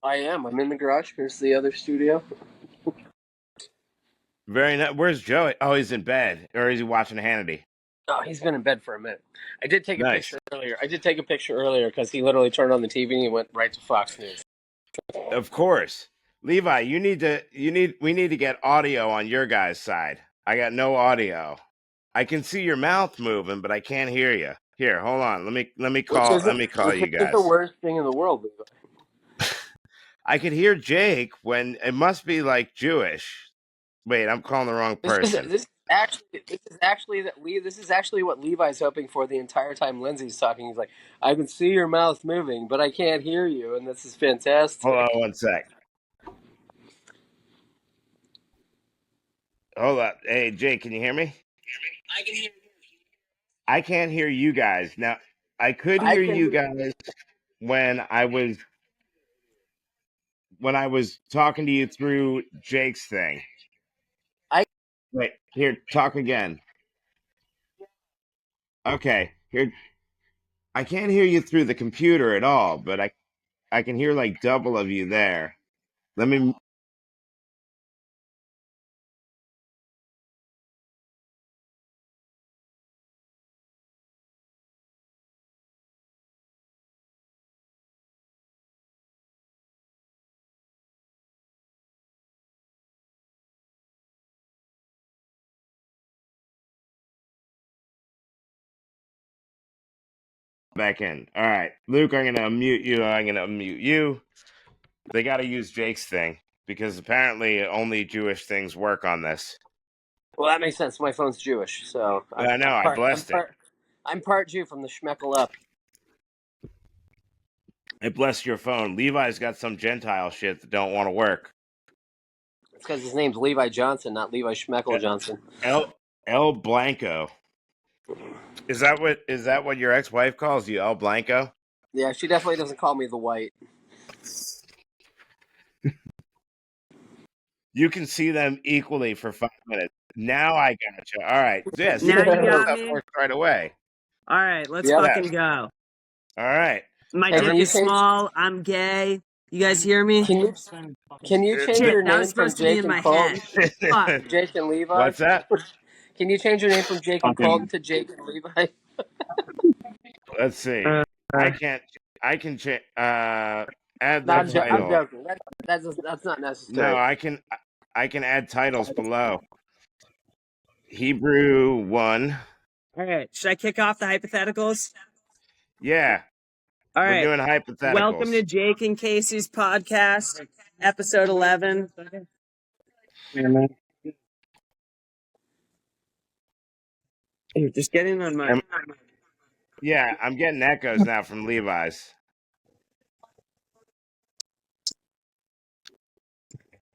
I am. I'm in the garage. Here's the other studio. Very nice. Where's Joey? Oh, he's in bed, or is he watching Hannity? Oh, he's been in bed for a minute. I did take a Nice. picture earlier. Because he literally turned on the TV and he went right to Fox News. Of course, Levi. We need to get audio on your guys' side. I got no audio. I can see your mouth moving, but I can't hear you. Here, hold on. Let me call Which you isn't the guys. worst thing in the world, Levi. I could hear Jake when it must be like Jewish. Wait, I'm calling the wrong person. This is actually what Levi's hoping for the entire time Lindsay's talking. He's like, I can see your mouth moving, but I can't hear you, and this is Hold on fantastic. one sec. Hold up. Hey, Jake, can you hear me? I can hear you. I can't hear you guys. Now, I could I hear can you hear guys when I was talking to you through Jake's thing. I Wait, here, talk again. Okay, here. I can't hear you through the computer at all, but I can hear like double of you there. Let me. Back in. All right, Luke, I'm gonna unmute you. I'm gonna unmute you. They got to use Jake's thing because apparently only Jewish things work on this. Well, that makes sense. My phone's Jewish, so I know. I blessed it. I'm part Jew from the Schmeckel up. I blessed your phone. Levi's got some Gentile shit that don't want to work. It's because his name's Levi Johnson, not Levi Schmeckel Johnson. El Blanco. Is that what your ex-wife calls you, El Blanco? Yeah, she definitely doesn't call me the white. You can see them equally for 5 minutes. Now I gotcha. All right. Yeah, see, Now you got that me? worked right away. All right, let's Yep. fucking go. All right. My Hey, dick can you is change? small. I'm gay. You guys hear me? Can you change Shit, your that name was from supposed to be Jake in and my head. Colton Fuck. to Jake and Levi? What's that? Can you change your name from Jake and Colton to Jake and Levi? Let's see. I can't. I can change. Add No, the I'm title. joking. That's not No, necessary. I can. I can add titles below. Hebrew 1. All right, should I kick off the hypotheticals? Yeah, All we're right. doing Welcome to hypotheticals. Jake and Casey's podcast, episode 11. You're just getting on my. Yeah, I'm getting echoes now from Levi's.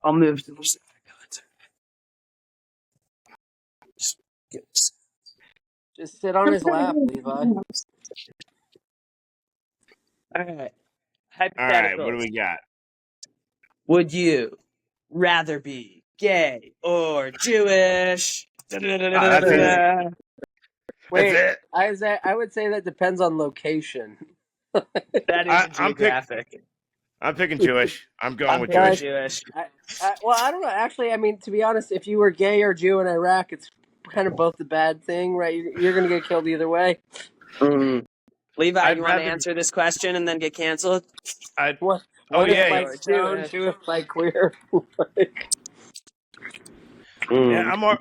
I'll move to the. Just sit on his lap, Levi. All right. All right, what do Hypotheticals. we got? Would you rather be gay or Jewish? That's easy. That That's Wait, it. I would say that depends on location. is a geographic. I'm picking Jewish. I'm going I'm with picking Jewish. Jewish. Well, I don't know. Actually, I mean, to be honest, if you were gay or Jew in Iraq, it's kind of both a bad thing, right? You're going to get killed either way. Levi, I'd you want to rather. answer this question and then get canceled? I'd. What Oh if yeah, like stoned? Who if like queer? yeah.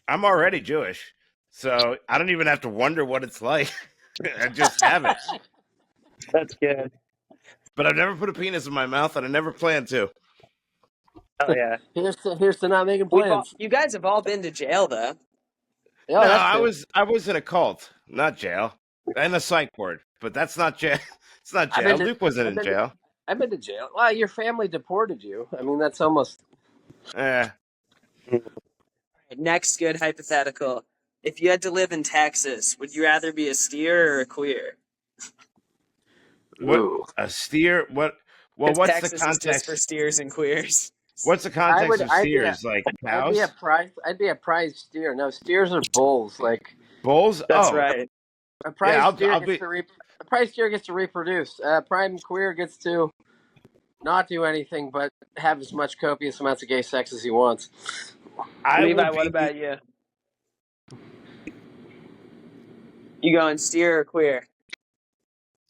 I'm already Jewish, so I don't even have to wonder what it's like. I just have it. That's good. But I've never put a penis in my mouth, and I never plan to. Oh yeah. Here's to not making plans. You guys have all been to jail though. Yeah, No, that's true. I was in a cult, not jail, and a psych ward. But that's not jail. It's not I've jail. been to, Luke wasn't I've in been to, jail. I've been to jail. Well, your family deported you. I mean, that's almost. Eh. Next good hypothetical. If you had to live in Texas, would you rather be a steer or a queer? What Ooh. a steer? What? Well, Because what's Texas the is just for context? steers and queers. What's the context of steers? Like I'd be a cows, prize. I'd be a prize steer. No, steers are bulls. Like bulls? That's Oh, right. a yeah. prize steer I'll gets be. to a prize steer gets to reproduce. Prime queer gets to not do anything but have as much copious amounts of gay sex as he wants. I Levi, would what be. about you? You going steer or queer?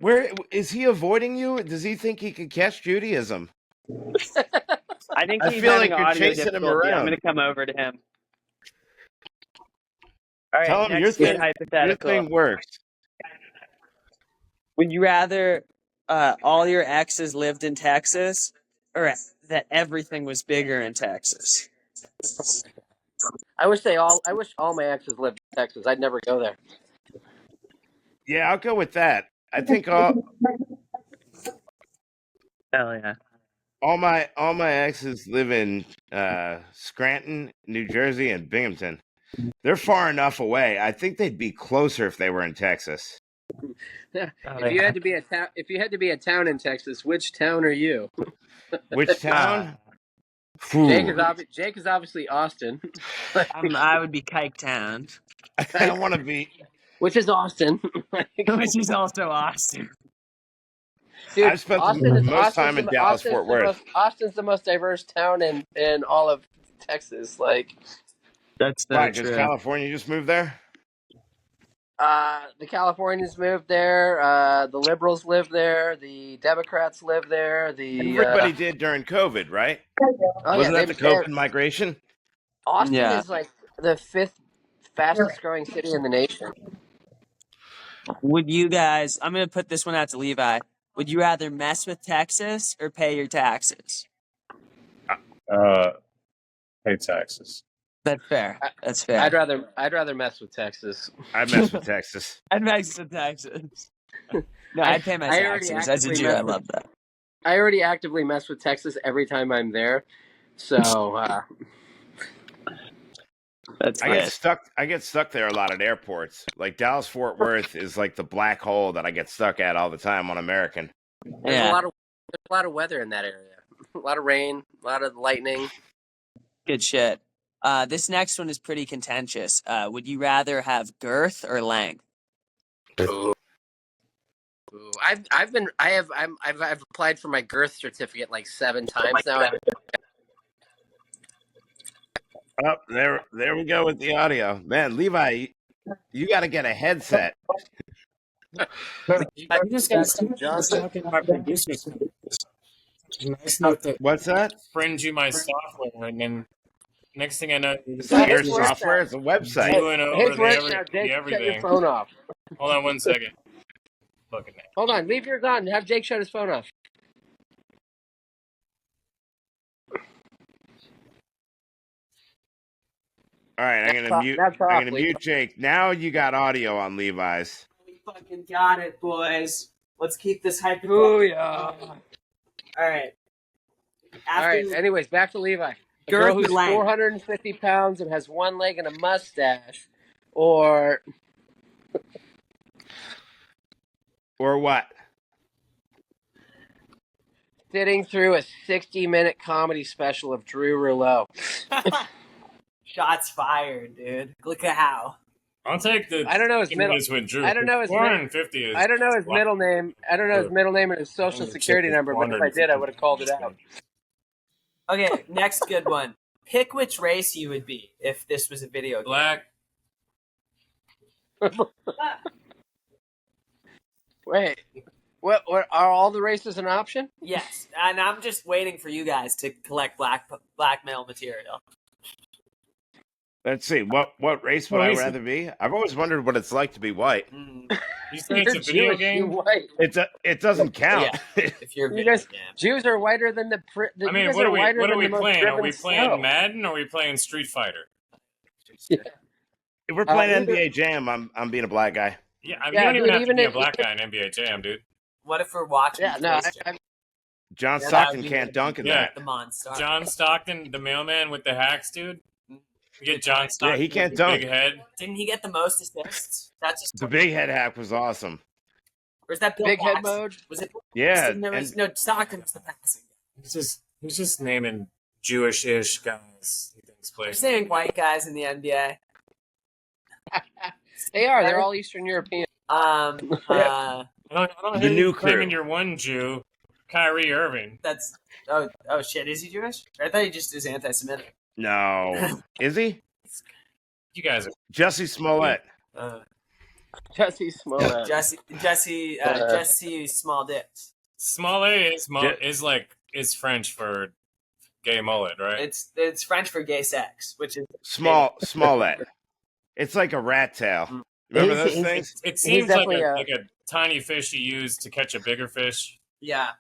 Where is he avoiding you? Does he think he could catch Judaism? I think I he's feel having like you're audio chasing him difficulty. I'm around. going to come over to him. All right, Tell him next good your hypothetical. thing works. Would you rather all your exes lived in Texas or that everything was bigger in Texas? I wish all my exes lived in Texas. I'd never go there. Yeah, I'll go with that. I think Hell yeah. all my exes live in Scranton, New Jersey, and Binghamton. They're far enough away. I think they'd be closer if they were in Texas. If you had to be a town in Texas, which town are you? Which town? Jake Phew. is obviously Austin. I would be Kike Town, I want to be. Which is Austin. which is also Austin. Dude, I've spent the most time in Dallas, Fort Worth. Austin's the most diverse town in all of Texas. Like, That's Why? Because California just moved there. the Californians moved there. The liberals live there. The Democrats live there. Everybody did during COVID, right? Wasn't that the COVID migration? Austin is like the 5th fastest growing city in the nation. Would you guys, I'm going to put this one out to Levi. Would you rather mess with Texas or pay your taxes? Pay taxes. That's fair. That's fair. I'd rather mess with Texas. I'd mess with Texas. I'd mess with taxes. No, I'd pay my taxes. As a Jew, I love that. I already actively mess with Texas every time I'm there. So That's I get stuck there a lot at airports. Like Dallas Fort Worth is like the black hole that I get stuck at all the time on American. there's a lot of weather in that area. A lot of rain, a lot of lightning. Good shit. This next one is pretty contentious. Would you rather have girth or length? Ooh. I've applied for my girth certificate like 7 times now. Oh, there we go with the audio. Man, Levi, you got to get a headset. I just got talking about producers. Nice note that What's that? friend you my software, and then next thing I know, It's not your software. It's a website. doing over His work the now, Jake, shut your everything. phone off. Hold on 1 second. Look at that. Hold on, leave yours on. Have Jake shut his phone off. All right, I'm gonna mute Jake. Now you got audio on Levi's. We fucking got it, boys. Let's keep this hype. Oh yeah. All right. All right. Anyways, back to Levi. A Girth girl who's or length? 450 pounds and has 1 leg and a mustache, or what? sitting through a 60-minute comedy special of Drew Rouleau. Shots fired, dude. Look at how. I'll take the. I don't know his middle. With Drew. I don't know his 450 is. I don't know his middle name. I don't know his middle name and his social security number. But if I did, I would have called it out. Okay, next good one. Pick which race you would be if this was a video game. Black. Wait, what? Are all the races an option? Yes, and I'm just waiting for you guys to collect blackmail material. Let's see. What race would I rather be? I've always wondered what it's like to be white. You say it's a video Jewish, game? you're white. It doesn't count. Yeah, if you're You guys, Jews are whiter than the. I mean, what are we playing? Are we playing Madden or are we playing Street Fighter? If we're playing NBA Jam, I'm being a black guy. Yeah, I mean, you don't even have to be a black guy in NBA Jam, dude. What if we're watching? Yeah, no. John Stockton can't dunk in that. The monster. John Stockton, the mailman with the hacks, dude. You get John Stockton. Yeah, he can't with the dunk. Big head. Didn't he get the most assists? That's just The big head hack was awesome. Or is that Bill Big head Paxton? mode? Was it? Yeah, No, Stockton was the passing. He's just naming Jewish-ish guys he thinks play. You're saying white guys in the NBA. They are. They're all Eastern European. I don't The new claiming crew. you're one Jew Kyrie Irving. That's oh shit. Is he Jewish? I thought he just is anti-Semitic. No. Is he? You guys are. Jesse Smollett. Jesse Smollett. Jesse Small Dicks. Smollett is French for gay mullet, right? It's French for gay sex, which is Smollett. It's like a rat tail. Remember those things? It seems like definitely a tiny fish you use to catch a bigger fish. yeah.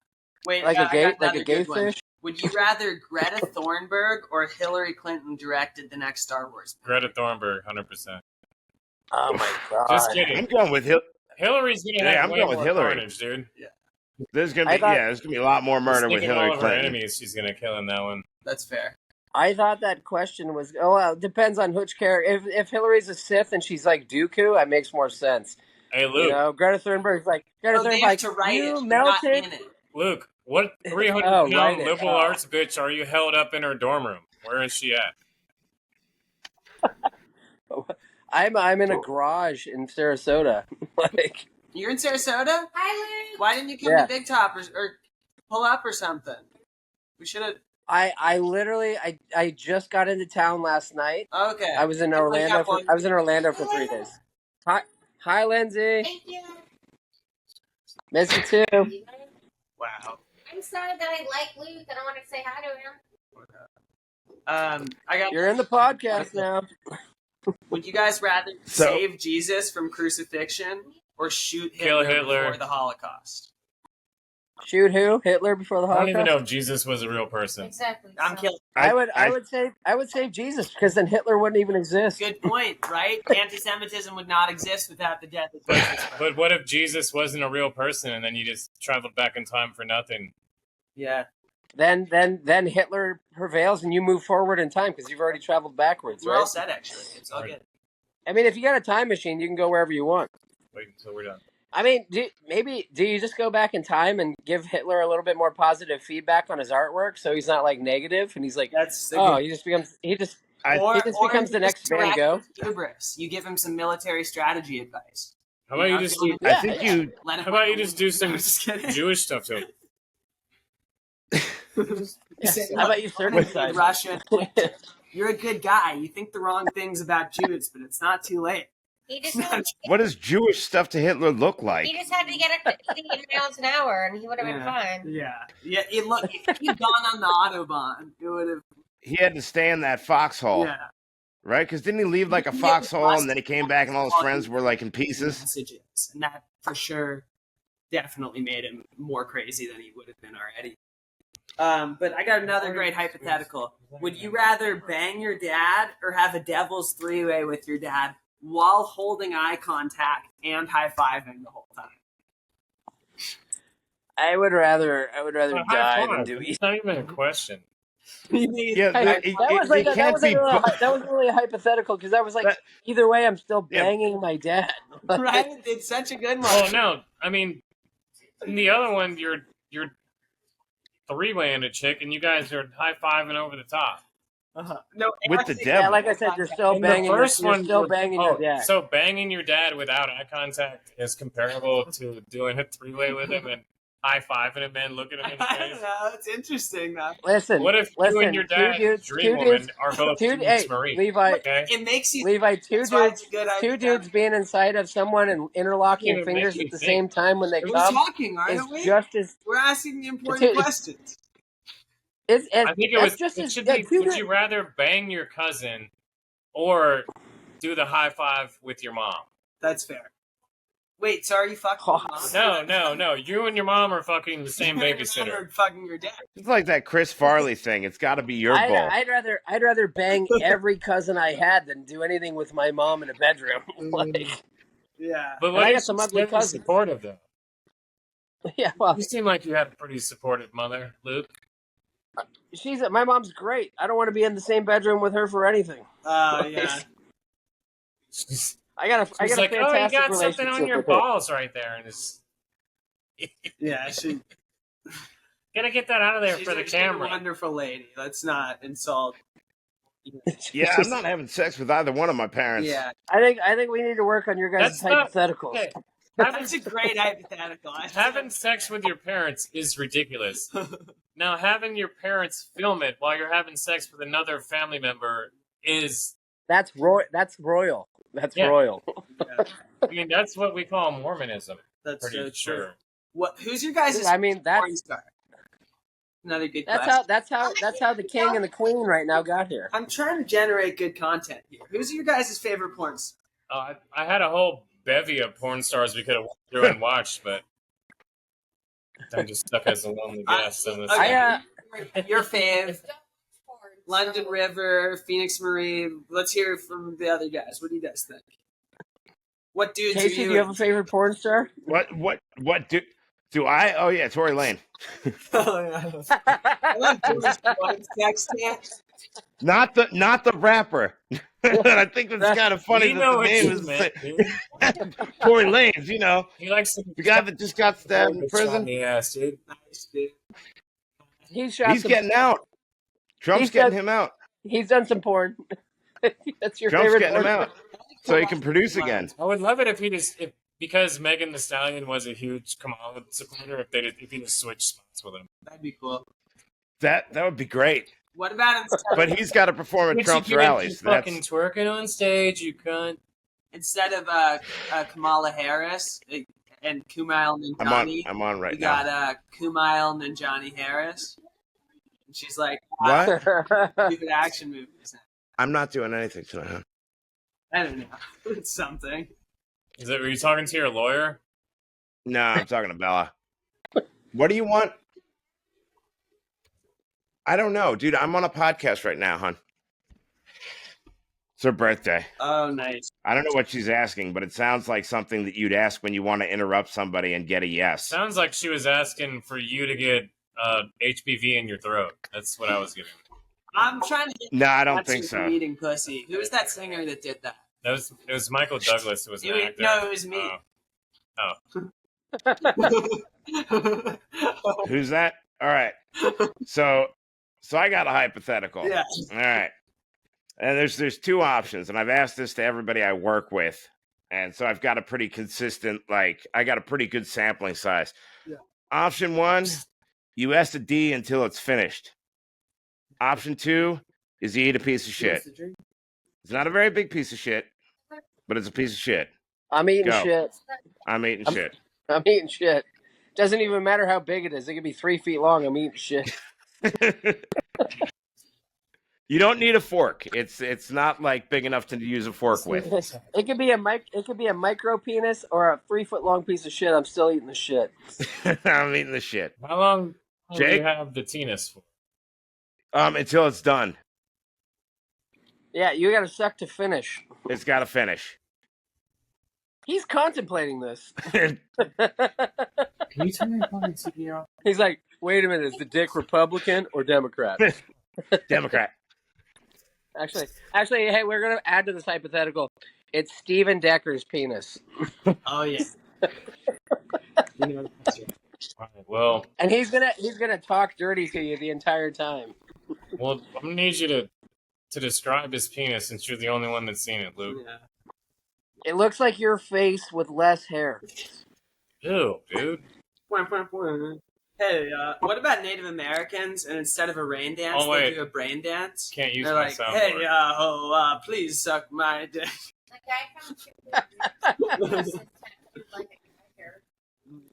Wait, like I got a another gay good one. fish. Would you rather Greta Thunberg or Hillary Clinton directed the next Star Wars movie? Greta Thunberg, 100%. Oh my god! Just kidding. I'm going with Hillary's gonna have way more carnage, dude. There's gonna be a lot more murder with Hillary all of her Clinton. enemies, she's gonna kill in that one. That's fair. I thought that question was. Oh, well, it depends on which character. If Hillary's a Sith and she's like Dooku, that makes more sense. Hey, Luke. You know, Greta Thunberg's like They have to write you it, melted. not in it. Luke, what 300 Oh, pound right. liberal arts bitch are you held up in her dorm room? Where is she at? I'm in a garage in Sarasota. Like, You're in Sarasota? Hi, Luke. Why didn't you come Yeah. to Big Top or pull up or something? We should have. I literally I just got into town last night. Okay. I was in Orlando. I was in Orlando for 3 days. Hi, Lindsay. Thank you. Miss you too. Wow. I'm sorry that I like Luke. I don't want to say hi to him. I got. You're in the podcast now. Would you guys rather So- save Jesus from crucifixion or shoot Kill Hitler Hitler. before the Holocaust? Shoot who? Hitler before the I don't Holocaust? even know if Jesus was a real person. Exactly. I'm so. killing. I would save Jesus because then Hitler wouldn't even exist. Good point, right? Anti-Semitism would not exist without the death of Jesus. But what if Jesus wasn't a real person and then you just traveled back in time for nothing? Yeah. Then Hitler prevails and you move forward in time because you've already traveled backwards, We're all right? set, actually. It's all good. I mean, if you got a time machine, you can go wherever you want. Wait until we're done. I mean, do you just go back in time and give Hitler a little bit more positive feedback on his artwork so he's not like negative and he's like, That's he just becomes the next Van Gogh. Hubris. You give him some military strategy advice. How about you just do? I think you. Let him How about you just do some No, just kidding. Jewish stuff to him? How about you circumcise? Russia. You're a good guy. You think the wrong things about Jews, but it's not too late. He just had, What does Jewish stuff to Hitler look like? he just had to get up to 80 miles an hour, and he would have been fine. Yeah. Look, if you'd gone on the Autobahn, it would have. He had to stay in that foxhole, Yeah. right? Because didn't he leave like a Yeah, foxhole and then he came back and all his friends were like in pieces? Messages, and that for sure definitely made him more crazy than he would have been already. But I got another great hypothetical. Would you rather bang your dad or have a devil's three-way with your dad while holding eye contact and high-fiving the whole time? I would rather die than do It's not even a question. Yeah, that wasn't really a hypothetical because I was like, either way, I'm still banging my dad. Right? It's such a good one. Oh no! I mean, in the other one, you're three-waying a chick, and you guys are high-fiving over the top. No, With the actually, devil. Yeah, like I said, you're still In banging. the first You're one, still banging your dad. So banging your dad without eye contact is comparable to doing a three-way with him and high-fiving him and looking him in the I don't face. know. It's interesting, though. Listen, What if you and your dad, Dream Woman, are both Phoenix Marine? Levi, Okay? It makes you. Levi, That's why it's a good two idea. dudes being inside of someone and interlocking Can't even fingers make at me the think. same time when they We're come talking, is aren't we? just as We're asking the important It's- questions. I think it was. just It as should yeah, be. two Would dudes- you rather bang your cousin or do the high five with your mom? That's fair. Wait, so are you fucking Oh, your mom? No. You and your mom are fucking the same Your babysitter. mom or fucking your dad. It's like that Chris Farley thing. It's got to be your bull. I'd rather bang every cousin I had than do anything with my mom in a bedroom. Like, Yeah. But And what I if got some she's ugly really cousins. supportive though? yeah, well, You seem like you had a pretty supportive mother, Luke. my mom's great. I don't want to be in the same bedroom with her for anything. Oh, yeah. I got a She's like, fantastic oh, you got relationship something on your with her. balls right there, and it's Yeah, gotta get that out of there she's for the a camera. wonderful lady. Let's not insult. Yeah, I'm not having sex with either one of my parents. Yeah. I think we need to work on your guys' That's not- hypotheticals. Okay, That's a great hypothetical. Having sex with your parents is ridiculous. Now, having your parents film it while you're having sex with another family member is. That's royal. That's Yeah. royal. I mean, that's what we call Mormonism. That's Pretty so true. sure. What? Who's your guys' I mean, that's porn star? Another good that's question. that's how the king and the queen right now got here. I'm trying to generate good content here. Who's your guys' favorite porn star? I had a whole bevy of porn stars we could have walked through and watched, but I'm just stuck as a lonely guest in this. Your fave, London River, Phoenix Marie. Let's hear from the other guys. What do you guys think? What dudes Casey, are you? do you have a favorite porn star? What do I? Oh yeah, Tory Lane. Oh, yeah. I love George Floyd's sex dance. Not the rapper. I think that's kind of funny You that know the what name you is meant, dude. Tory Lanez. You know, He likes the guy that just got stabbed in prison. Yes, dude. Nice, dude. He's Getting out. Trump's He's getting done- him out. He's done some porn. That's your Trump's favorite getting porn him out so he can produce again. I would love it if because Megan Thee Stallion was a huge Kamala supporter, if he just switched spots with him. That'd be cool. That would be great. What about But he's got to perform at Trump's rallies. You fucking twerking on stage, you cunt. instead of Kamala Harris and Kumail Nanjiani? I'm on right we now. got Kumail Nanjiani Harris. And she's like, What? stupid action movies. I'm not doing anything tonight. Huh? I don't know. It's something. Were you talking to your lawyer? No, I'm talking to Bella. What do you want? I don't know, dude. I'm on a podcast right now, hon. It's her birthday. Oh, nice. I don't know what she's asking, but it sounds like something that you'd ask when you want to interrupt somebody and get a yes. Sounds like she was asking for you to get HPV in your throat. That's what I was getting. I'm trying to get No, I don't think so. eating pussy. Who was that singer that did that? It was Michael Douglas who was an actor. No, it was me. Who's that? All right. So I got a hypothetical. Yeah. All right. And there's two options, and I've asked this to everybody I work with, and so I've got a pretty consistent, I got a pretty good sampling size. Yeah. Option one, you S a D until it's finished. Option two is you eat a piece of shit. It's not a very big piece of shit, but it's a piece of shit. I'm eating Go. shit. I'm eating shit. I'm eating shit. Doesn't even matter how big it is. It could be 3 feet long. I'm eating shit. You don't need a fork. It's not like big enough to use a fork with. It could be a micro penis or a 3 foot long piece of shit. I'm still eating the shit. I'm eating the shit. How long do Jake? you have the tennis for? Until it's done. Yeah, you got to suck to finish. It's got to finish. He's contemplating this. Can you turn your fucking TV off? He's like, wait a minute, is the dick Republican or Democrat? Democrat. Actually, hey, we're gonna add to this hypothetical. It's Steven Decker's penis, Oh, yeah. Well, and he's gonna talk dirty to you the entire time. I'm gonna need you to describe his penis since you're the only one that's seen it, Luke. Yeah. It looks like your face with less hair. Ew, dude. Hey, what about Native Americans? And instead of a rain dance, Oh, wait. they do a brain dance. Can't use They're my like, soundboard. hey, please suck my dick.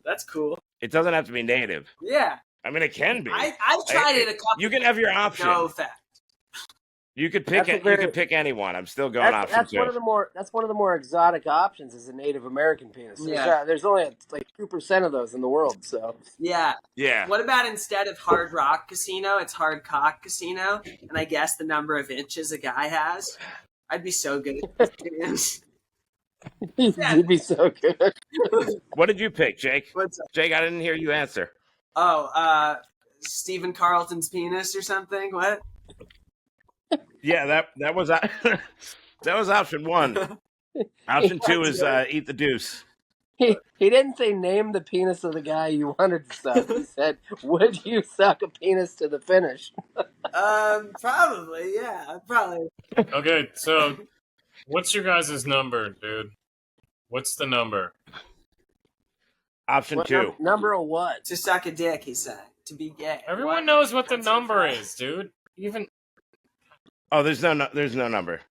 That's cool. It doesn't have to be native. Yeah. I mean, it can be. I've tried it a couple. You can have your option. No fact. You could pick it. You could pick anyone. I'm still going option That's two. one of the more exotic options is a Native American penis. Yeah. There's only like 2% of those in the world. So Yeah. Yeah. What about instead of Hard Rock Casino, it's Hard Cock Casino? And I guess the number of inches a guy has. I'd be so good at this. you'd be so good. What did you pick, Jake? What's up? Jake, I didn't hear you answer. Oh, Stephen Carlton's penis or something? What? Yeah, that was that was option one. Option two is eat the deuce. He didn't say name the penis of the guy you wanted to suck. He said, would you suck a penis to the finish? Probably, yeah. Probably. Okay, so what's your guys' number, dude? What's the number? Option What 2. number of what? To suck a dick, he said. To be gay. Everyone What? knows what the That's number right. is, dude. Even Oh, there's no number.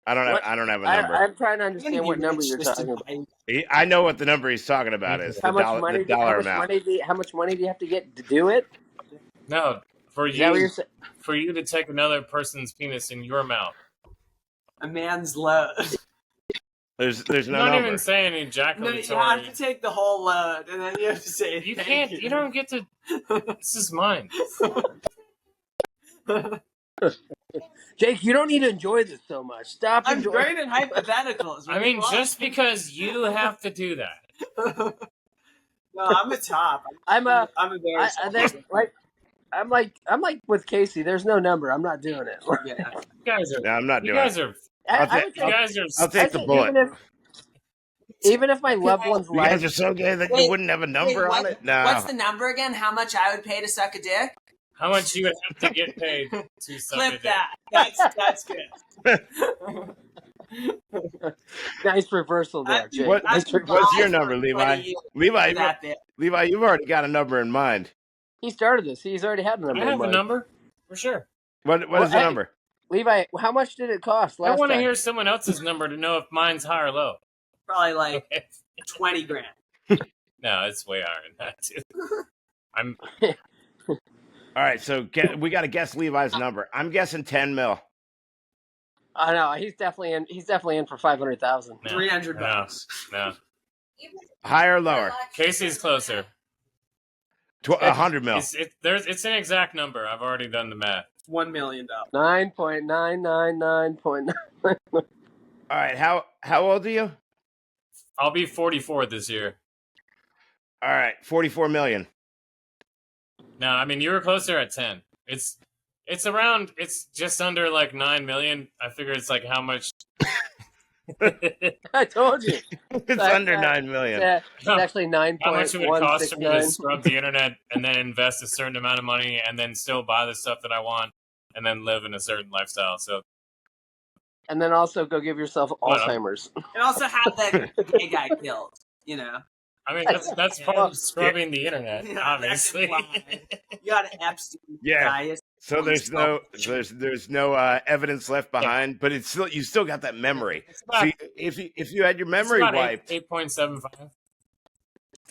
I don't What? have a number. I'm trying to I'm gonna understand be what number rich you're just to talking about. buy- I know what the number he's talking about is How much the money? dollar amount. How much money do you have to get to do it? no for Is that what you you're saying? for you to take another person's penis in your mouth. a man's load. There's I'm no not number. even saying No, you ejaculatory. have to take the whole load, and then you have to say You thank can't. You. You don't get to. This is mine. Jake, you don't need to enjoy this so much. Stop I'm enjoying. great at hypotheticals. I mean, just because you have to do that. No, I'm a top. I'm a. I'm a very. There's like. I'm like with Casey. There's no number. I'm not doing it. Yeah. You guys are. No, I'm not You doing guys it. are. I would You say, guys are. I'll take the say bullet. even if my loved one's You guys life. are so gay that Wait, you wouldn't have a number on it? No. What's the number again? How much I would pay to suck a dick? How much you would have to get paid to suck a Clip dick? that. That's good. Nice reversal there, Jake. What- Nice I've reversal. What's your for number, 20 Levi? years Levi, for that bit. Levi, you've already got a number in mind. He started this. He's already had a number. I have in a mind. number for sure. What Well, is the hey, number? Levi, how much did it cost I last want to time? hear someone else's number to know if mine's high or low. Probably like 20 grand. No, it's way higher than that, too. I'm. All right, so we got to guess Levi's number. I'm guessing 10 mil. I know he's definitely in. He's definitely in for 500,000. No, 300 no, bucks. no. Higher or lower? Casey's closer. 100 mil. It's an exact number. I've already done the math. $1 million. 9.999.9. All right, how old are you? I'll be 44 this year. All right, 44 million. No, I mean you were closer at 10. It's around. It's just under like 9 million. I figure it's like how much. I told you. It's under 9 million. It's actually How much it would cost for me to 9.169. scrub the internet and then invest a certain amount of money and then still buy the stuff that I want and then live in a certain lifestyle. So And then also go give yourself What, Alzheimer's. And also have that gay guy killed, you know. I mean that's part of scrubbing the internet, Yeah, obviously. that's implied. You got Epstein. Yeah. Diet. So there's no evidence left behind, but it's still you still got that memory. It's about, See, if you had your memory wiped, 8.75.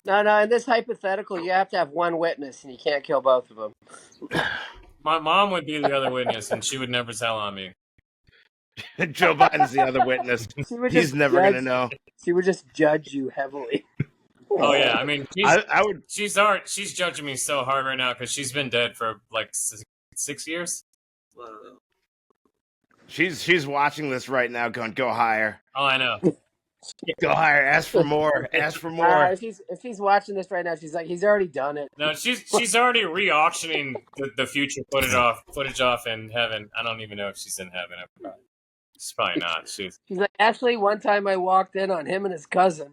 No. In this hypothetical, you have to have one witness, and you can't kill both of them. My mom would be the other witness, and she would never tell on me. Joe Biden's the other witness. She would He's just never judge, gonna know. She would just judge you heavily. Oh yeah, I mean I would. she's judging me so hard right now because she's been dead for like 6 years. Whoa. She's watching this right now, going, "Go higher, Oh, I know. go higher, ask for more, ask for more." If she's watching this right now, she's like, he's already done it. No, she's already re-auctioning the future footage off in heaven. I don't even know if she's in heaven. She's probably not. She's like, actually, one time I walked in on him and his cousin.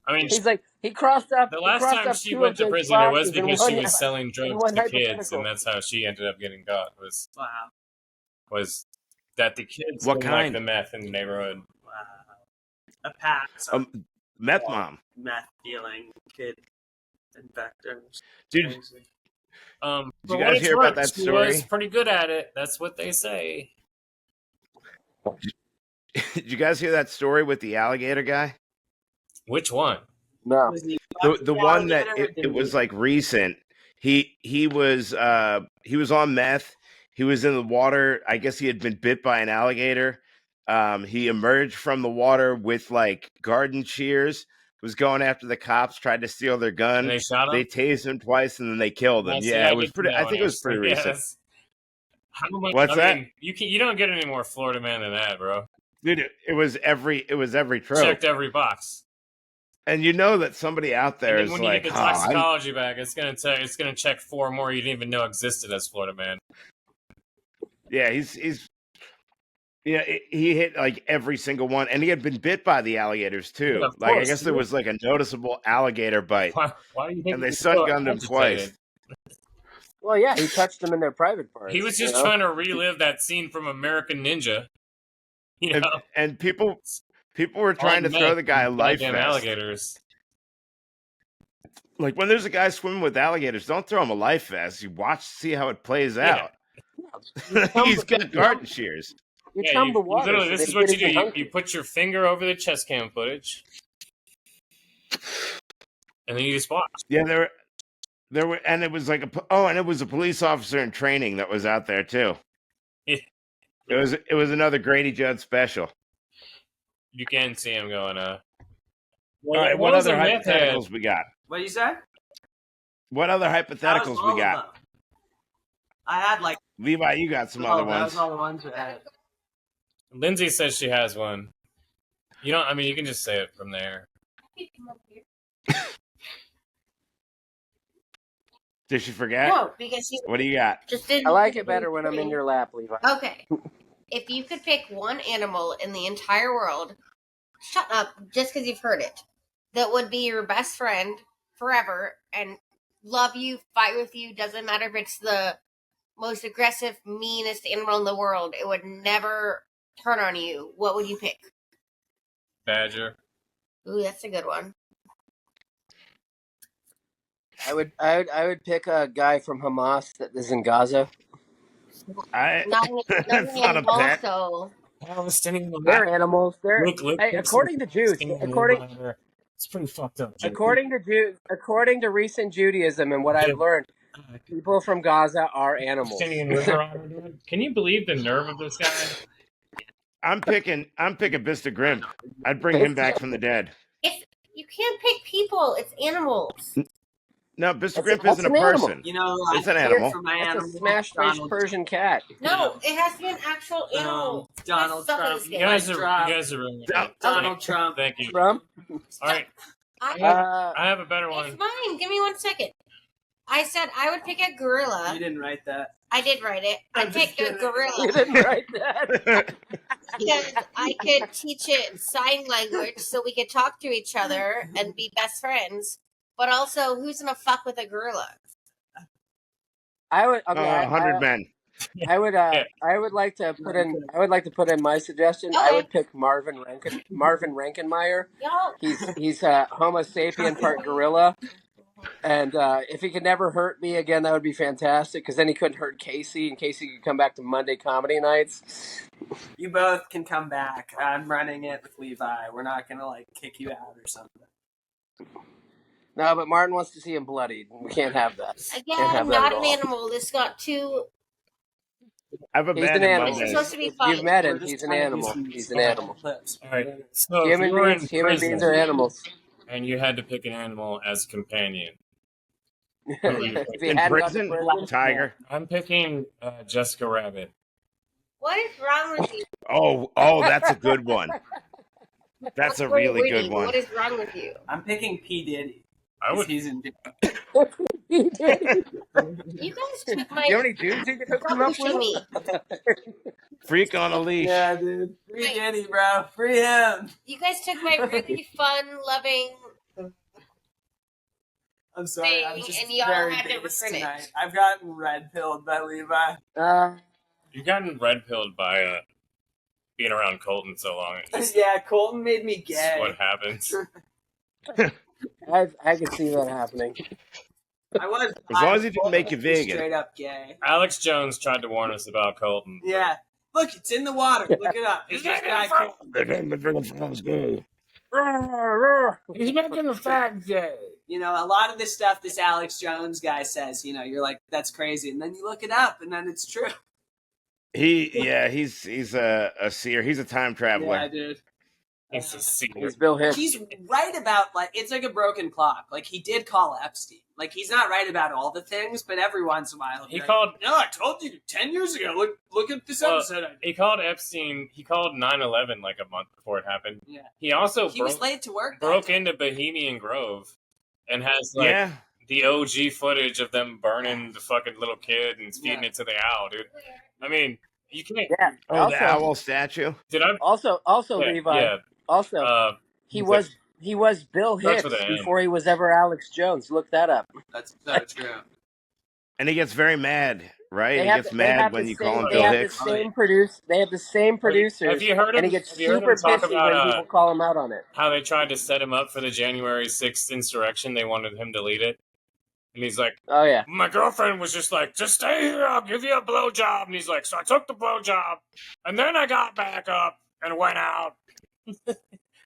I mean, He's like, he crossed up. the he last crossed time up she two went of to Jake's prison, it was boxes in because one she was selling drugs one to kids, hypothetical. and that's how she ended up getting caught. Wow. Was that the kids What didn't like kind? the meth in the neighborhood? Wow. A pass. Meth mom, Meth dealing kid infectors. dude. Crazy. Did For you what guys it's hear about worth, that she story? was pretty good at it. That's what they say. Did you guys hear that story with the alligator guy? Which one? No. Was he The one that alligator or it did was he- like recent. He was on meth. He was in the water. I guess he had been bit by an alligator. He emerged from the water with like garden shears. Was going after the cops. Tried to steal their gun. And they shot him. They tased him twice and then they killed him. Well, see, Yeah, I it was didn't pretty. know I think it was pretty actually. recent. Yes. How much? What's that? Mean, you don't get any more Florida man than that, bro. Dude, it was every trope. Checked every box. And you know that somebody out there And is then when like, you get the toxicology back, it's gonna check 4 more you didn't even know existed as Florida man. yeah, he's he hit like every single one, and he had been bit by the alligators too. Yeah, of Like I course, guess there dude. was like a noticeable alligator bite, Why do you think and they he was so sun-gunned him twice. agitated? Well, yeah, he touched them in their private parts. He was just you know? trying to relive that scene from American Ninja. You And, know, and people were trying to On throw meth, the guy a life goddamn vest. alligators. Like when there's a guy swimming with alligators, don't throw him a life vest. You watch, see how it plays out. He's got garden shears. You Yeah, chum the you water. literally, so this they is what get you do. even You hungry. put your finger over the chest cam footage, and then you just watch. Yeah, there were, and it was like and it was a police officer in training that was out there too. Yeah. It was another Grady Judd special. You can see him going, All right, what was other a meth head. hypotheticals we got? What do you say? What other That was hypotheticals all we of got? them. I had like Levi, you got some other that ones. was all the ones I had. Lindsay says she has one. You don't. I mean, you can just say it from there. Did she forget? No, because you What do you got? just didn't. I like it better when I'm in your lap, Levi. Okay. If you could pick one animal in the entire world, shut up, just because you've heard it, that would be your best friend forever and love you, fight with you, doesn't matter if it's the most aggressive, meanest animal in the world, it would never turn on you, what would you pick? Badger. Ooh, that's a good one. I would pick a guy from Hamas that is in Gaza. Not That's an not a animal, pet. so Palestinian. They're animals. They're Look. hey, according to Jews. It's pretty fucked up. Dude. According to recent Judaism and what I've learned, people from Gaza are animals. Can you believe the nerve of this guy? I'm picking Mr. Grimp. I'd bring him back from the dead. You can't pick people, it's animals. No, Mr. That's Grimp a- isn't a that's an animal. person. You know, It's an I animal. for my That's animal. a smash-faced Persian cat. No, it has to be an actual animal. Donald Suck at Trump. this You game. guys are Donald ruining Trump. it. Donald Trump. Thank you. Trump. All right, I I have a better one. It's mine. Give me 1 second. I said I would pick a gorilla. You didn't write that. I did write it. I I'm just picked a kidding. You gorilla didn't write that. because I could teach it sign language so we could talk to each other and be best friends. But also, who's gonna fuck with a gorilla? I would. Okay, 100 men. I would. I would like to put in. I would like to put in my suggestion. I Okay. would pick Marvin Rankenmeyer. Y'all, He's a Homo sapien part gorilla, and if he could never hurt me again, that would be fantastic. Because then he couldn't hurt Casey, and Casey could come back to Monday comedy nights. You both can come back. I'm running it with Levi. We're not gonna like kick you out or something. No, but Martin wants to see him bloodied. We can't have that. Can't again, have that not at an all. animal. This got too. I have a He's band an in animal. This is supposed to be You've fun. met We're him. just He's an trying to do animal. some He's an animal. clips. All right. So if Human you were in beings prison are animals. and you had to pick an animal as a companion, who would you pick? If he In hadn't gone to prison? Tiger. I'm picking Jessica Rabbit. What is wrong with you? Oh, that's a good one. That's a What's really wrong with good you? one. What is wrong with you? I'm picking P Diddy. I would. He's in. You guys took my. You know how many dudes you could hook him up pushing with? me. Freak on a leash. Yeah, dude. Free Diddy, bro. Free him. You guys took my really fun, loving. I'm sorry. I'm Thing, just and y'all very had to based return it. tonight. I've gotten red pilled by Levi. You've gotten red pilled by being around Colton so long. It's Yeah, Colton made me gay. what happens. I could see that happening. I was. As long as he didn't make you vegan. Straight up gay. Alex Jones tried to warn us about Colton. Yeah. Look, it's in the water. Look it up. It's this guy. He's making the fact gay. You know, a lot of this stuff this Alex Jones guy says, you know, you're like, that's crazy. And then you look it up, and then it's true. He's a seer. He's a time traveler. Yeah, dude. It's a secret. He's Bill Hicks. He's right about, like, it's like a broken clock. Like, he did call Epstein. Like, he's not right about all the things, but every once in a while, He like, called. no, I told you 10 years ago. Look at this Well, episode. He called Epstein. He called 9/11 like a month before it happened. Yeah. He also He was late to work. that broke day. into Bohemian Grove and has like Yeah. the OG footage of them burning the fucking little kid and feeding it to the owl, dude. I mean, you can't. Yeah. Oh, the owl statue. Did I? Also, Yeah, Levi. yeah. Also, he was Bill Starts Hicks with an M. before he was ever Alex Jones. Look that up. That's so true. And he gets very mad right? They He have gets they mad have when the you call same him they Bill have the Hicks. same produce they have the same Have producers, you heard and him? he gets Have you heard super him talk pissy when about people call him out on it. how they tried to set him up for the January 6th insurrection? They wanted him to lead it, and he's like, Oh yeah, my girlfriend was just like, just stay here, I'll give you a blowjob. And he's like, so I took the blowjob, and then I got back up and went out.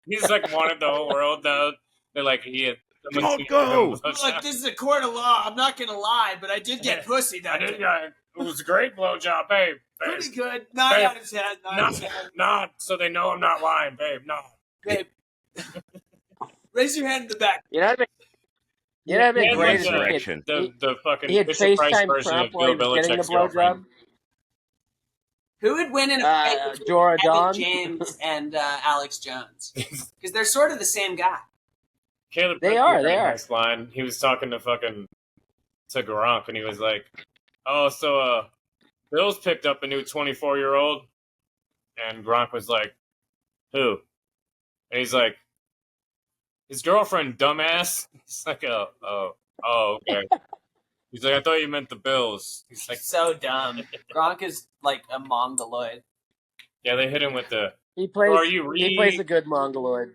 He's like wanted the whole world though. They're like he had Don't go. Look, this is a court of law. I'm not gonna lie, but I did get pussy I that did, day. it was a great blowjob, babe. Pretty good. Not Babe. out his head. Not his head. Not so they know I'm not lying, babe. No. Babe. Raise your hand in the back. you know what I mean? You know what I mean? Yeah, Great like is Insurrection. the fucking he had Fisher Price FaceTime version Trump of while he Bill was getting the Belichick's girlfriend. blowjob. Who would win in a fight between Dora Kevin Dawn? James and Alex Jones? Because they're sort of the same guy. Caleb They Price are, had a they are. nice line. He was talking to Gronk, and he was like, "Oh, so Bill's picked up a new 24-year-old," and Gronk was like, "Who?" And he's like, "His girlfriend, dumbass." He's like, "Oh, okay." He's like, "I thought you meant the Bills." He's like, So dumb. Gronk is like a mongoloid. "Yeah, they hit him with the." He He plays a good mongoloid.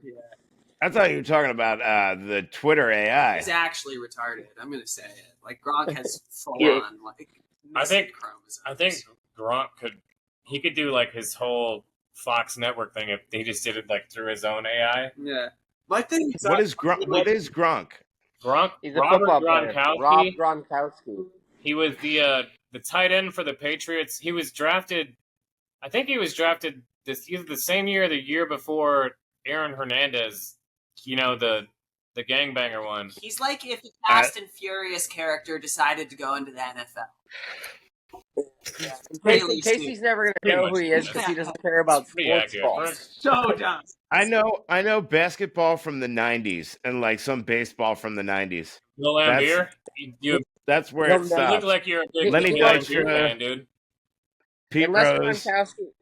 I thought you were talking about the Twitter AI. He's actually retarded. I'm gonna say it. Like Gronk has full Yeah. on like. I think chromosomes. Gronk could do like his whole Fox Network thing if he just did it like through his own AI. Yeah. My thing is What is Gronk? Gronk, He's a Robert football player. Gronkowski. Rob Gronkowski. He was the tight end for the Patriots. He was drafted. I think he was drafted either the same year or the year before Aaron Hernandez. You know, the gangbanger one. he's like if a Fast and Furious character decided to go into the NFL. Really Casey's never going to Pretty know much. who he is because he doesn't care about Pretty sports accurate. ball. Right? So dumb. I know basketball from the 90s and like some baseball from the 90s. Bill Lambier. You That's where it Well, look stops. like you're a big Lenny Bill Lambier Dykstra. fan, dude. Pete Rose.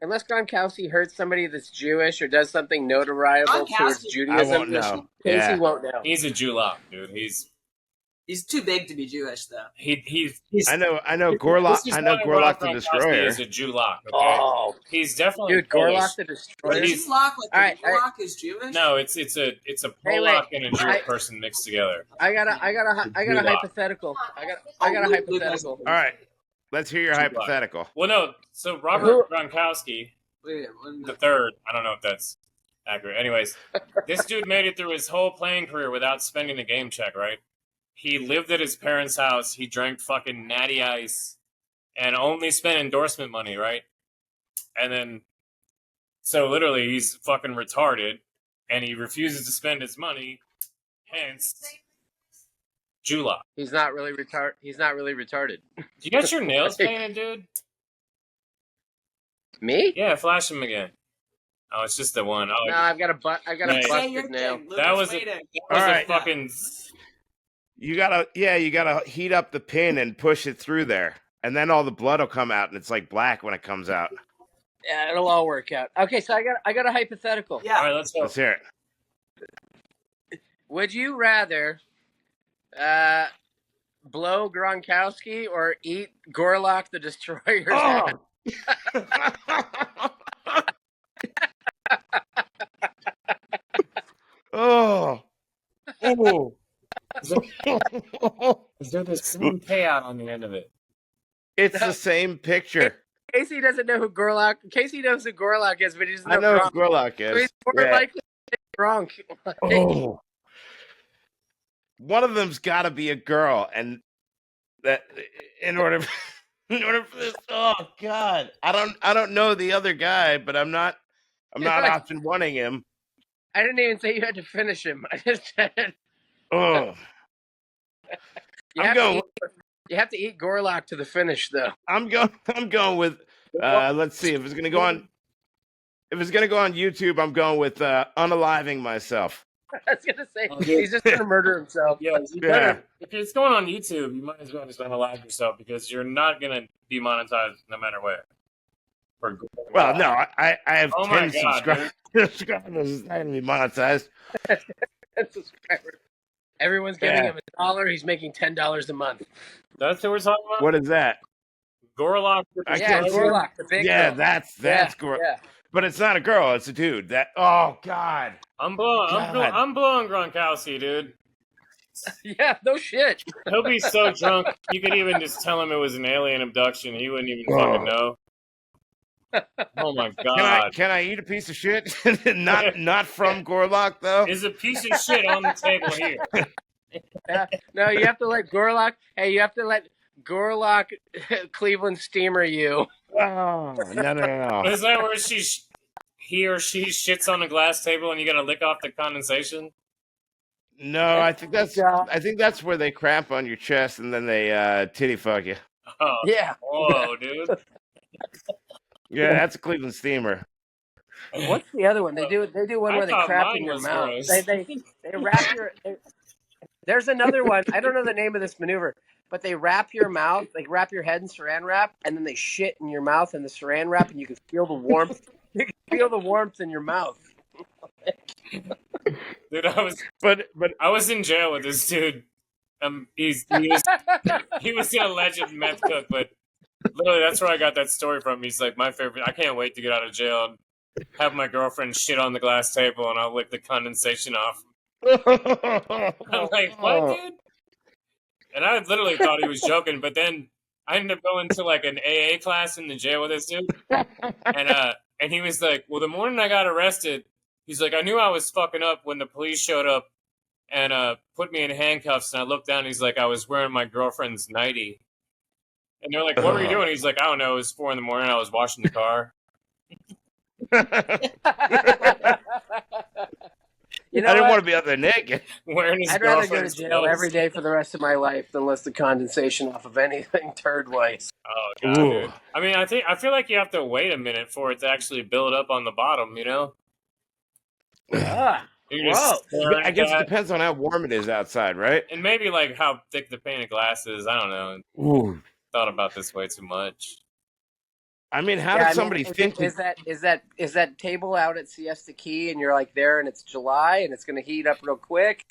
Unless Gronkowski hurts somebody that's Jewish or does something notoriable towards Gronkowski- I Judaism, won't know. Casey Yeah. won't know. He's a Julop, dude. He's too big to be Jewish though. He's I know Gorlock. this is I know why Gorlock Rob the Gronkowski Destroyer. is a Julop. Okay? Oh, He's definitely dude, Polish. Gorlock the Destroyer. He's- Is Lock like All right, Lock is Jewish? No, it's a Hey, Polak wait. and a Jewish person mixed together. I got a Julop. hypothetical. I got a hypothetical. All right, let's hear your hypothetical. Well, no. So Robert Who- Gronkowski, Wait, the third. I don't know if that's accurate. Anyways, this dude made it through his whole playing career without spending a game check. Right? He lived at his parents' house. He drank fucking Natty Ice, and only spent endorsement money. Right? And then, so literally, he's fucking retarded, and he refuses to spend his money. Hence, Julop. He's not really retarded. You got your nails painted, dude? Me? Yeah, flash him again. Oh, it's just the one. Oh, No, I've got a Nice. Say your busted nail. thing. that was Lucas, a, wait it. that was All a right. fucking. You gotta heat up the pin and push it through there, and then all the blood will come out, and it's like black when it comes out. Yeah, it'll all work out. Okay, so I got a hypothetical. Yeah. All right, let's go. Let's hear it. Would you rather blow Gronkowski or eat Gorlock the Destroyer's head? Oh. Oh. Is there the same payout on the end of it? It's the same picture. Casey doesn't know who Gorlock. Casey knows who Gorlock is, but he doesn't know, I know Gronk. who Gorlock So he's is. more Yeah. likely to take Gronk. Oh. One of them's got to be a girl, and that in order for this. Oh God, I don't know the other guy, but I'm not option wanting him. I didn't even say you had to finish him. I just said Oh, you have to eat Gorlock to the finish, though. I'm going with. Let's see if it's gonna go on. If it's gonna go on YouTube, I'm going with unaliving myself. I was gonna say he's just gonna murder himself. Yeah, you better, if it's going on YouTube, you might as well just unalive yourself because you're not gonna be monetized no matter what. Well, no, I have Oh my 10 God, subscribers. It's not gonna be monetized. Subscriber. Everyone's giving him $1. He's making $10 a month. That's what we're talking about. What is that? Gorlock. I Yeah, can't see. Gorlock, the big Yeah, girl. that's Yeah, Gorlock. But it's not a girl; it's a dude. Oh God. I'm blowing Gronkowski, dude. Yeah, no shit. He'll be so drunk, you could even just tell him it was an alien abduction. He wouldn't even fucking know. Oh my god! Can I eat a piece of shit? not from Gorlock though. There's a piece of shit on the table here. No, you have to let Gorlock. Hey, you have to let Gorlock Cleveland steamer you. Oh no! Is that where he or she shits on the glass table and you gotta lick off the condensation? No, I think that's where they crap on your chest and then they titty fuck you. Oh yeah. Whoa, dude. Yeah, that's a Cleveland steamer. What's the other one? They do one where they crap in your mouth. They wrap your. There's another one. I don't know the name of this maneuver, but they wrap your mouth, like wrap your head in saran wrap, and then they shit in your mouth in the saran wrap, and you can feel the warmth. You can feel the warmth in your mouth. Dude, I was in jail with this dude. He was the alleged meth cook, but literally that's where I got that story from. He's like, my favorite. I can't wait to get out of jail and have my girlfriend shit on the glass table, and I'll lick the condensation off. I'm like, what, dude? And I literally thought he was joking, but then I ended up going to like an AA class in the jail with this dude, and he was like, well, the morning I got arrested, he's like, I knew I was fucking up when the police showed up and put me in handcuffs, and I looked down, and he's like, I was wearing my girlfriend's nightie. And they're like, what were you doing? He's like, I don't know, it was 4 a.m, I was washing the car. You know I didn't what? want to be out there naked. Wearing his I'd rather go to girlfriend's jail clothes. every day for the rest of my life than list the condensation off of anything turd-wise. Oh god, dude. I mean, I feel like you have to wait a minute for it to actually build up on the bottom, you know? I guess it depends on how warm it is outside, right? And maybe like how thick the pane of glass is. I don't know. Ooh. Thought about this way too much. I mean, how did somebody think? Is that table out at Siesta Key, and you're like there, and it's July, and it's going to heat up real quick?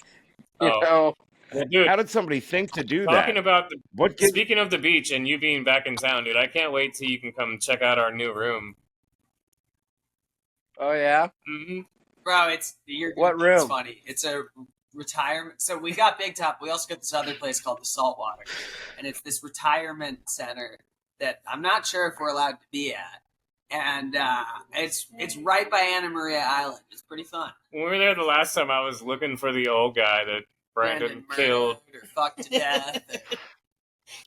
You know. Well, dude, how did somebody think to do talking that? About speaking of the beach and you being back in town, dude, I can't wait till you can come check out our new room. Oh yeah. Mm-hmm. Bro, what room? It's funny. It's a retirement. So we got Big Top. We also got this other place called the Saltwater, and it's this retirement center that I'm not sure if we're allowed to be at. And it's right by Anna Maria Island. It's pretty fun. When we were there the last time, I was looking for the old guy that Brandon killed or fucked to death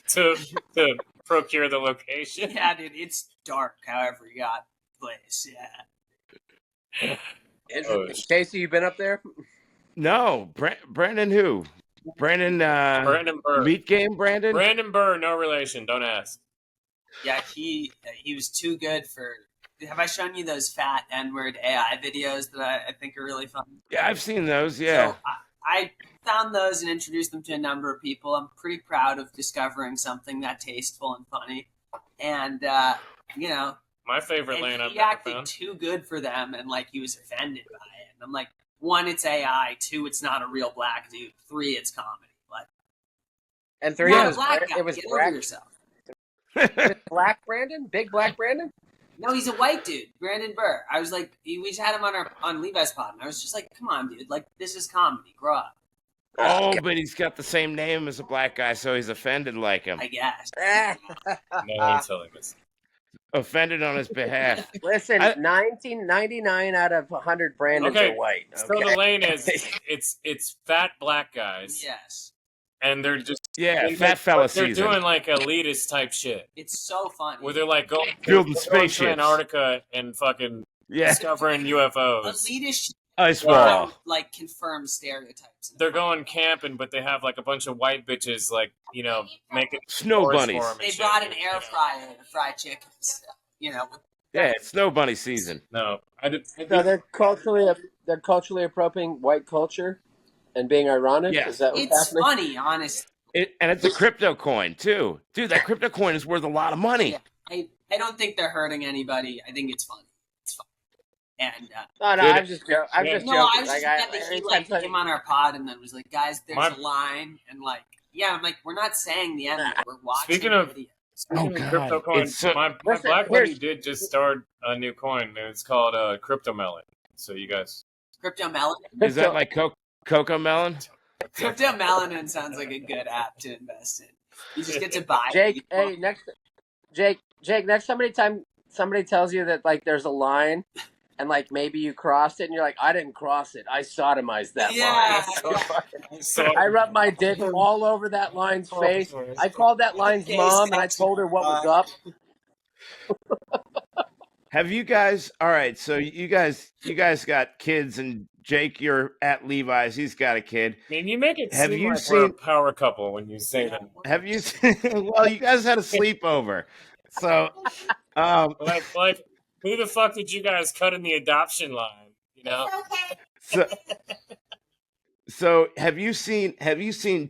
to procure the location. Yeah, dude, it's dark. However, you got the place. Yeah. Casey, you been up there? No, Brandon. Who? Brandon Burr. Meat Game. Brandon Burr. No relation. Don't ask. Yeah, he was too good for. Have I shown you those fat N-word AI videos that I think are really fun? Yeah, I've seen those. Yeah, so I found those and introduced them to a number of people. I'm pretty proud of discovering something that tasteful and funny. And you know, my favorite lane I've he ever acted found. too good for them, and like he was offended by it. And I'm like, 1, it's AI. 2, it's not a real black dude. 3, it's comedy. Like, and 3, it was black guy. It was Get black. over yourself. Black Brandon, big black Brandon. No, he's a white dude, Brandon Burr. I was like, we just had him on Levi's pod, and I was just like, come on, dude, like this is comedy, grow up. Oh, but he's got the same name as a black guy, so he's offended like him. I guess. No one's telling us. Offended on his behalf. Listen, 1999 out of 100 Brandons are white. Okay? So the lane is it's fat black guys. Yes. And they're just fat fella they're season. doing like elitist type shit. It's so funny. Where they're like going building to spaceships, Antarctica and fucking discovering UFOs. Elitist ice wall. Like confirmed stereotypes. They're going camping, but they have like a bunch of white bitches, like, you know, making snow bunnies. They brought an air fryer to fry chickens. You know. Yeah, it's snow bunny season. No, So they're culturally appropriating white culture and being ironic. Yeah. Is that what's It's happening? funny, honestly. And it's a crypto coin too, dude. That crypto coin is worth a lot of money. Yeah. I don't think they're hurting anybody. I think it's funny. It's fun. And I'm just joking. I'm just joking. I was just glad that he came on our pod and then was like, guys, there's a line, and like, yeah, I'm like, we're not saying the end. We're watching. Oh Speaking of God, crypto coin, it's so. my Listen, black buddy here's did just start a new coin, and it's called Crypto Melon. So you guys, Crypto Melon. Is that crypto. like Coco Melon? Crypto Melanin sounds like a good app to invest in. You just get to buy. Jake, hey, Jake, next time somebody tells you that like there's a line and like maybe you crossed it and you're like, I didn't cross it. I sodomized that line. I rubbed my dick all over that line's face. I called that line's mom and I told her what was up. Have you guys? All right, so you guys got kids, and Jake, you're at Levi's. He's got a kid. I mean, you make it Have seem you like we're a seen? power couple when you say that. Have you? Well, you guys had a sleepover, so Like, who the fuck did you guys cut in the adoption line? You know. so have you seen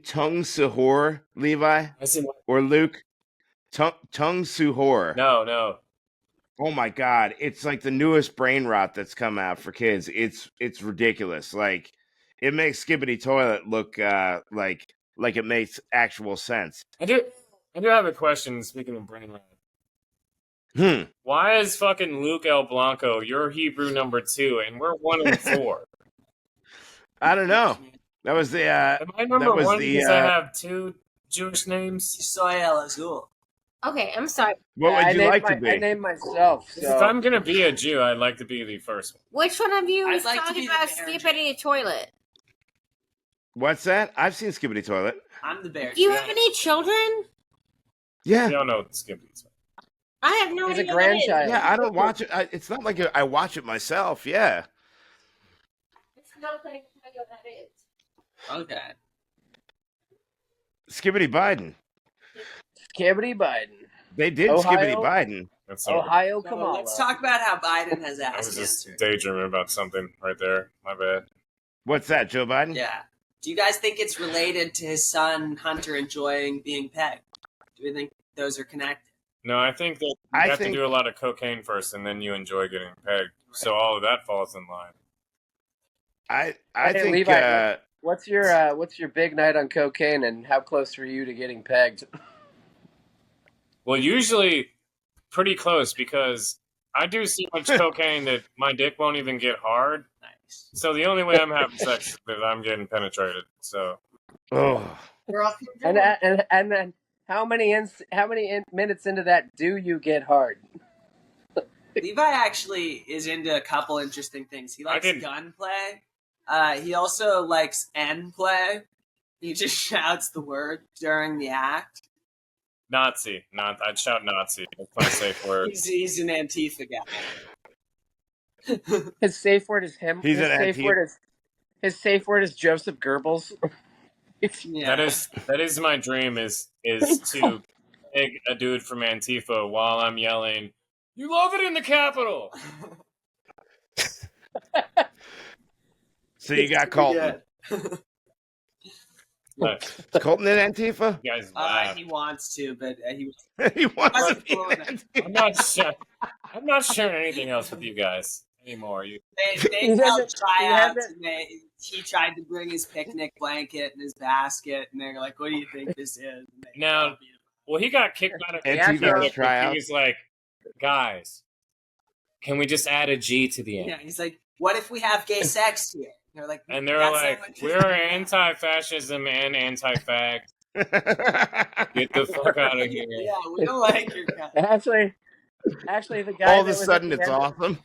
Tung Sahor, Levi I see. or Luke? Tung Sahor. No. Oh my God, it's like the newest brain rot that's come out for kids. It's ridiculous. Like it makes Skibbity Toilet look like it makes actual sense. I do have a question. Speaking of brain rot, why is fucking Luke El Blanco your Hebrew number 2 and we're 1 and 4? I don't know. That was the. Am I number 1 because I have 2 Jewish names? Soy El Azul. Okay, I'm sorry. What would you like to be? I named myself. So. If I'm gonna be a Jew, I'd like to be the first one. Which one of you is I'd like to talking be about the bear. skipping a toilet? What's that? I've seen Skibbity Toilet. I'm the bear. Do you have any children? Yeah. We all know what Skippy is. I have no He's idea. a what that is. grandchild. Yeah, I don't watch it. It's not like I watch it myself. Yeah. It's not going to tell you what that is. Okay. Skibbity Biden. Skibbity Biden. They did Ohio? Skibbity Biden. That's Ohio So Kamala. let's talk about how Biden has I was ass just cancer. daydreaming about something right there. My bad. What's that, Joe Biden? Yeah. Do you guys think it's related to his son Hunter enjoying being pegged? Do we think those are connected? No, I think that you have to do a lot of cocaine first, and then you enjoy getting pegged. So all of that falls in line. I think. Levi, what's your big night on cocaine, and how close were you to getting pegged? Well, usually pretty close because I do so much cocaine that my dick won't even get hard. Nice. So the only way I'm having sex is that I'm getting penetrated. So. Oh. And then how many minutes into that do you get hard? Levi actually is into a couple interesting things. He likes gunplay. He also likes end play. He just shouts the word during the act. Nazi. I'd shout Nazi. That's my safe word. He's an Antifa guy. His safe word is him. He's His safe word is Joseph Goebbels. Yeah. That is my dream is to peg a dude from Antifa while I'm yelling, "You love it in the Capitol!" So you got Colton. Nice. Is Colton in Antifa? You guys laugh. He wants to, but He wants to be in Antifa. I'm not sharing anything else with you guys anymore. They held tryouts, and he tried to bring his picnic blanket and his basket, and they're like, "What do you think this is?" Well, he got kicked out of Antifa's tryouts. He was like, "Guys, can we just add a G to the end?" Yeah, he's like, "What if we have gay sex here?" And they're like, "We're anti-fascism and anti-fag. Get the fuck out of here." Yeah, we don't like your guy. Actually, the guy. All of a sudden, it's awesome.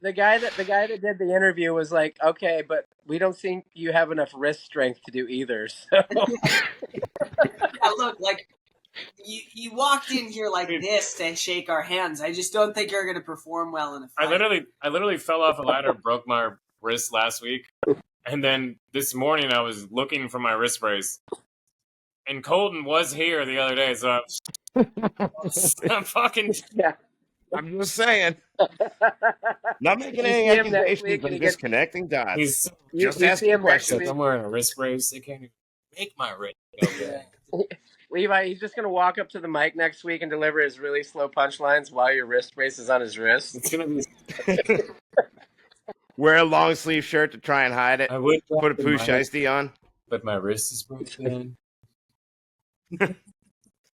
The guy that did the interview was like, "Okay, but we don't think you have enough wrist strength to do either." So. Yeah, look, like you walked in here like this to shake our hands. I just don't think you're going to perform well in a fight. I literally fell off a ladder, broke my wrist last week, and then this morning I was looking for my wrist brace, and Colton was here the other day, so I'm fucking. Yeah. I'm just saying. Not making any accusations. I'm just connecting dots. Just asking questions. I'm wearing a wrist brace. They can't even make my wrist. Okay. Levi, he's just going to walk up to the mic next week and deliver his really slow punchlines while your wrist brace is on his wrist. It's going to be... Wear a long sleeve shirt to try and hide it. I would put a poo shiesty on. But my wrist is broken.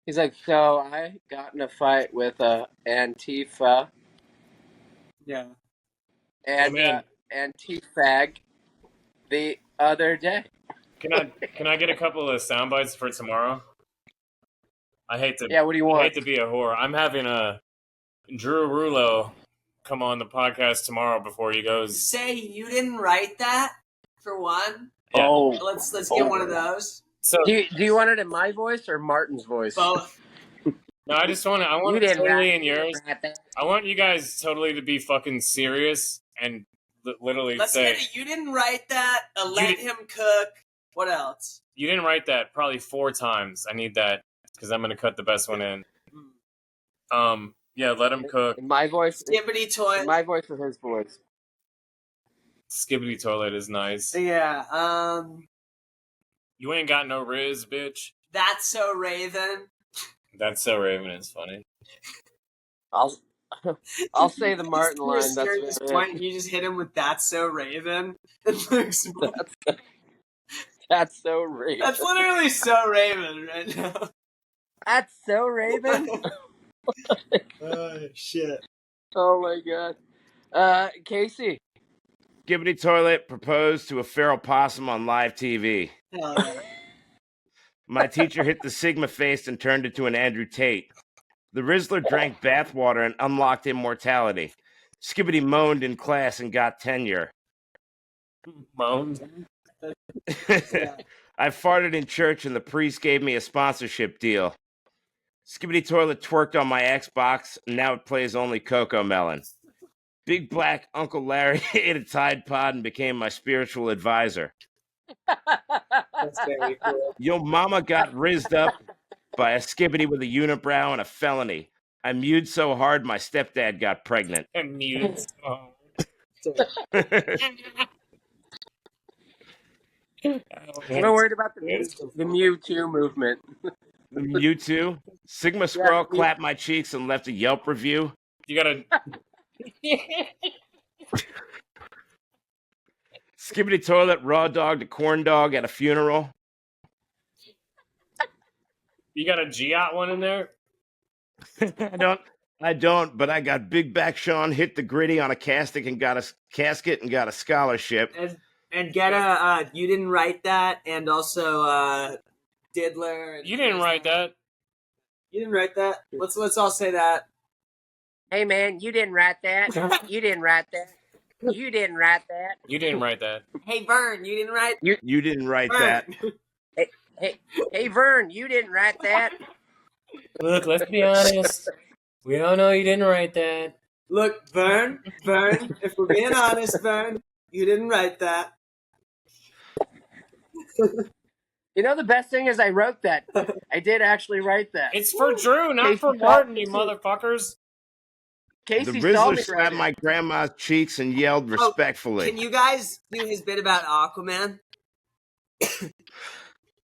He's like, so I got in a fight with Antifa Yeah. and Antifag the other day. Can I get a couple of sound bites for tomorrow? I hate to. Yeah, what do you I want? hate to be a whore. I'm having a Drew Rulo come on the podcast tomorrow before he goes. Say you didn't write that for one. Yeah. Oh, Let's get one of those. So do you want it in my voice or Martin's voice? Both. no, I want it totally in yours. I want you guys totally to be fucking serious and literally Let's say, get it. You didn't write that. Let him cook. What else? You didn't write that probably 4 times. I need that because I'm gonna cut the best one in. Yeah, let him cook. In my voice. Skibbity toilet. In my voice or his voice. Skibbity toilet is nice. Yeah. You ain't got no riz, bitch. That's so Raven. That's so Raven is funny. I'll say the Martin line. That's why don't you just hit him with "That's so Raven"? That's so Raven. That's literally so Raven right now. That's so Raven. Oh shit! Oh my god. Casey. Skibbity toilet proposed to a feral possum on live TV. Hell yeah. My teacher hit the Sigma face and turned it to an Andrew Tate. The Rizzler drank bathwater and unlocked immortality. Skibbity moaned in class and got tenure. Moaned? I farted in church and the priest gave me a sponsorship deal. Skibbity toilet twerked on my Xbox and now it plays only Coco Melon. Big Black Uncle Larry ate a Tide Pod and became my spiritual advisor. That's very cool. Yo mama got rizzed up by a skibbity with a unibrow and a felony. I mewed so hard my stepdad got pregnant. I mewed so I'm worried about the Mewtwo movement. The Mewtwo? Sigma Scroll clapped my cheeks and left a Yelp review. You gotta... Skibbity toilet raw dogged a corn dog at a funeral. You got a Giot one in there? I don't, but I got Big Back Sean hit the gritty on a casket and got a scholarship. And get a you didn't write that, and also Diddler. You didn't write that. You didn't write that. Let's all say that. Hey man, you didn't write that. You didn't write that. You didn't write that. You didn't write that. Hey Vern, you didn't write. You didn't write that. Hey Vern, you didn't write that. Look, let's be honest. We all know you didn't write that. Look, Vern, if we're being honest, Vern, you didn't write that. You know, the best thing is I wrote that. I did actually write that. It's for Drew, not for Martin, you motherfuckers. The Rizzler slapped my grandma's cheeks and yelled respectfully. Can you guys do his bit about Aquaman?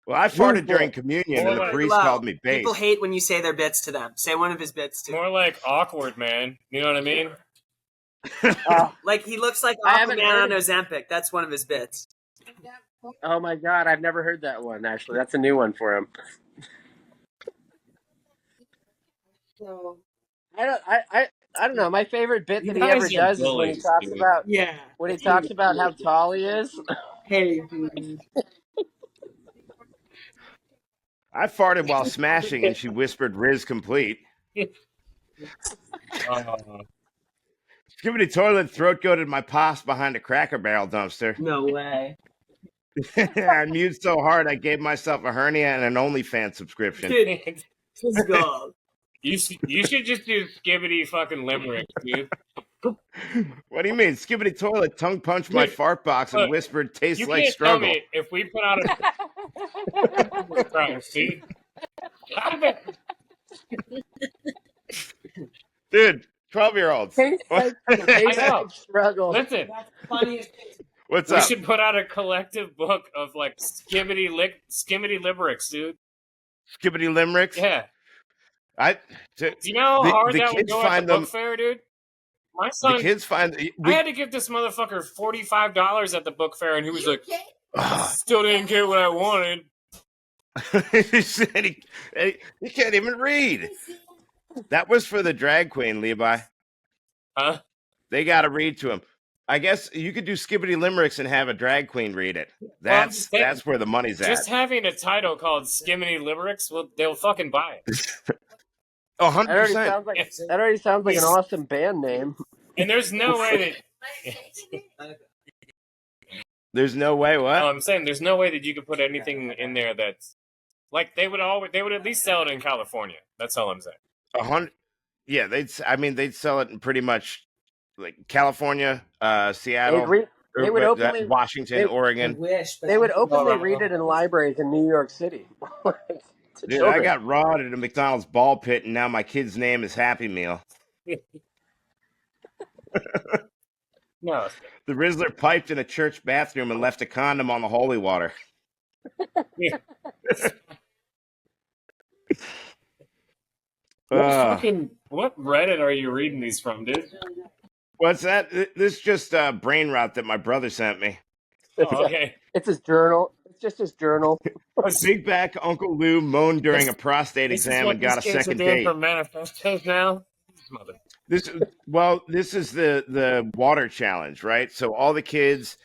Well, I farted during communion and the priest called me base. People hate when you say their bits to them. Say one of his bits to More like awkward, man. You know what I mean? Like he looks like Aquaman on Ozempic. That's one of his bits. Oh my god, I've never heard that one, actually. That's a new one for him. So I don't know. My favorite bit that he ever does is when he talks about when he talks about how tall he is. Hey. I farted while smashing and she whispered Riz complete. Skibbity toilet throat goated my pops behind a Cracker Barrel dumpster. No way. I mewed so hard I gave myself a hernia and an OnlyFans subscription. Let's go. You should just do Skibbity fucking limerick, dude. What do you mean? Skibbity toilet tongue punched my fart box and whispered, tastes like struggle. You can't tell me if we put out a... See? Dude, 12-year-olds. I know. Struggle. Listen. That's the funniest thing. What's up? We should put out a collective book of like Skibbity limericks, dude. Skibbity limericks? Yeah. Do you know how hard that would go at the book fair, dude? My son, the kids find. I had to give this motherfucker $45 at the book fair, and he was like, "Still didn't get what I wanted." He said he can't even read. That was for the drag queen, Levi. Huh? They got to read to him. I guess you could do Skibbity Limericks and have a drag queen read it. That's where the money's at. Just having a title called Skimmity Limericks, they'll fucking buy it. 100%. That already sounds like an awesome band name. And there's no way that. There's no way. What? I'm saying there's no way that you could put anything in there that's like they would at least sell it in California. That's all I'm saying. 100. Yeah, they'd sell it in pretty much like California, Seattle. They would openly Washington, Oregon. They would openly read it in libraries in New York City. Dude, I got rawed at a McDonald's ball pit, and now my kid's name is Happy Meal. No. The Rizzler piped in a church bathroom and left a condom on the holy water. What Reddit are you reading these from, dude? What's that? This is just brain rot that my brother sent me. Oh, okay. It's his journal. It's just his journal. Big back Uncle Lou moaned during a prostate exam and got a second date. For manifestos now. This is the water challenge, right? So all the kids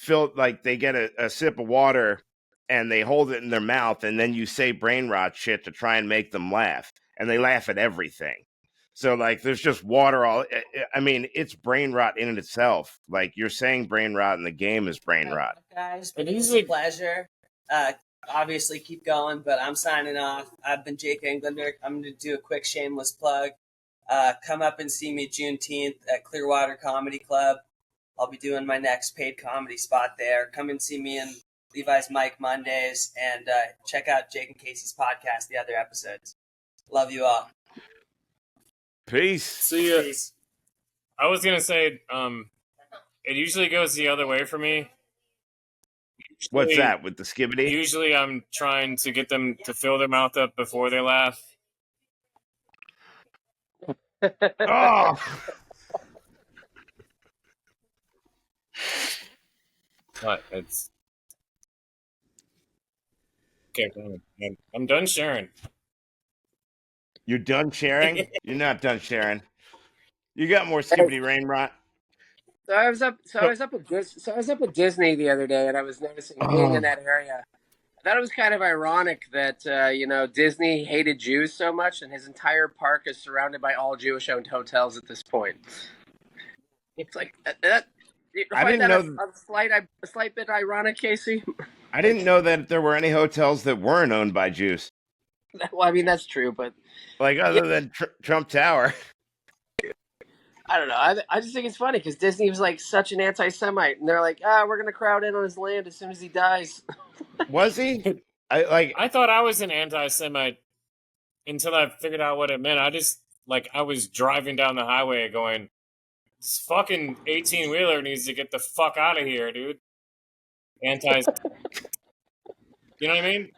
they get a sip of water and they hold it in their mouth, and then you say brain rot shit to try and make them laugh, and they laugh at everything. So like there's just water all. I mean, it's brain rot in itself. Like you're saying brain rot, and the game is brain rot. Guys, it's a pleasure. Obviously, keep going, but I'm signing off. I've been Jake Englander. I'm going to do a quick shameless plug. Come up and see me Juneteenth at Clearwater Comedy Club. I'll be doing my next paid comedy spot there. Come and see me in Levi's Mike Mondays, and check out Jake and Casey's podcast, the other episodes. Love you all. Peace. See ya. Peace. I was going to say, it usually goes the other way for me. What's that with the Skibbity? Usually I'm trying to get them to fill their mouth up before they laugh. Oh. What? It's okay. I'm done sharing. You're done sharing? You're not done sharing. You got more Skibbity rain rot. So I was up at Disney the other day, and I was noticing being in that area. I thought it was kind of ironic that Disney hated Jews so much, and his entire park is surrounded by all Jewish-owned hotels at this point. It's like that. I didn't know a slight bit ironic, Casey. I didn't know that there were any hotels that weren't owned by Jews. Well, I mean that's true, but like other than Trump Tower. I don't know. I just think it's funny because Disney was like such an anti-Semite, and they're like, we're gonna crowd in on his land as soon as he dies. Was he? I thought I was an anti-Semite until I figured out what it meant. I was driving down the highway going, this fucking 18-wheeler needs to get the fuck out of here, dude. You know what I mean?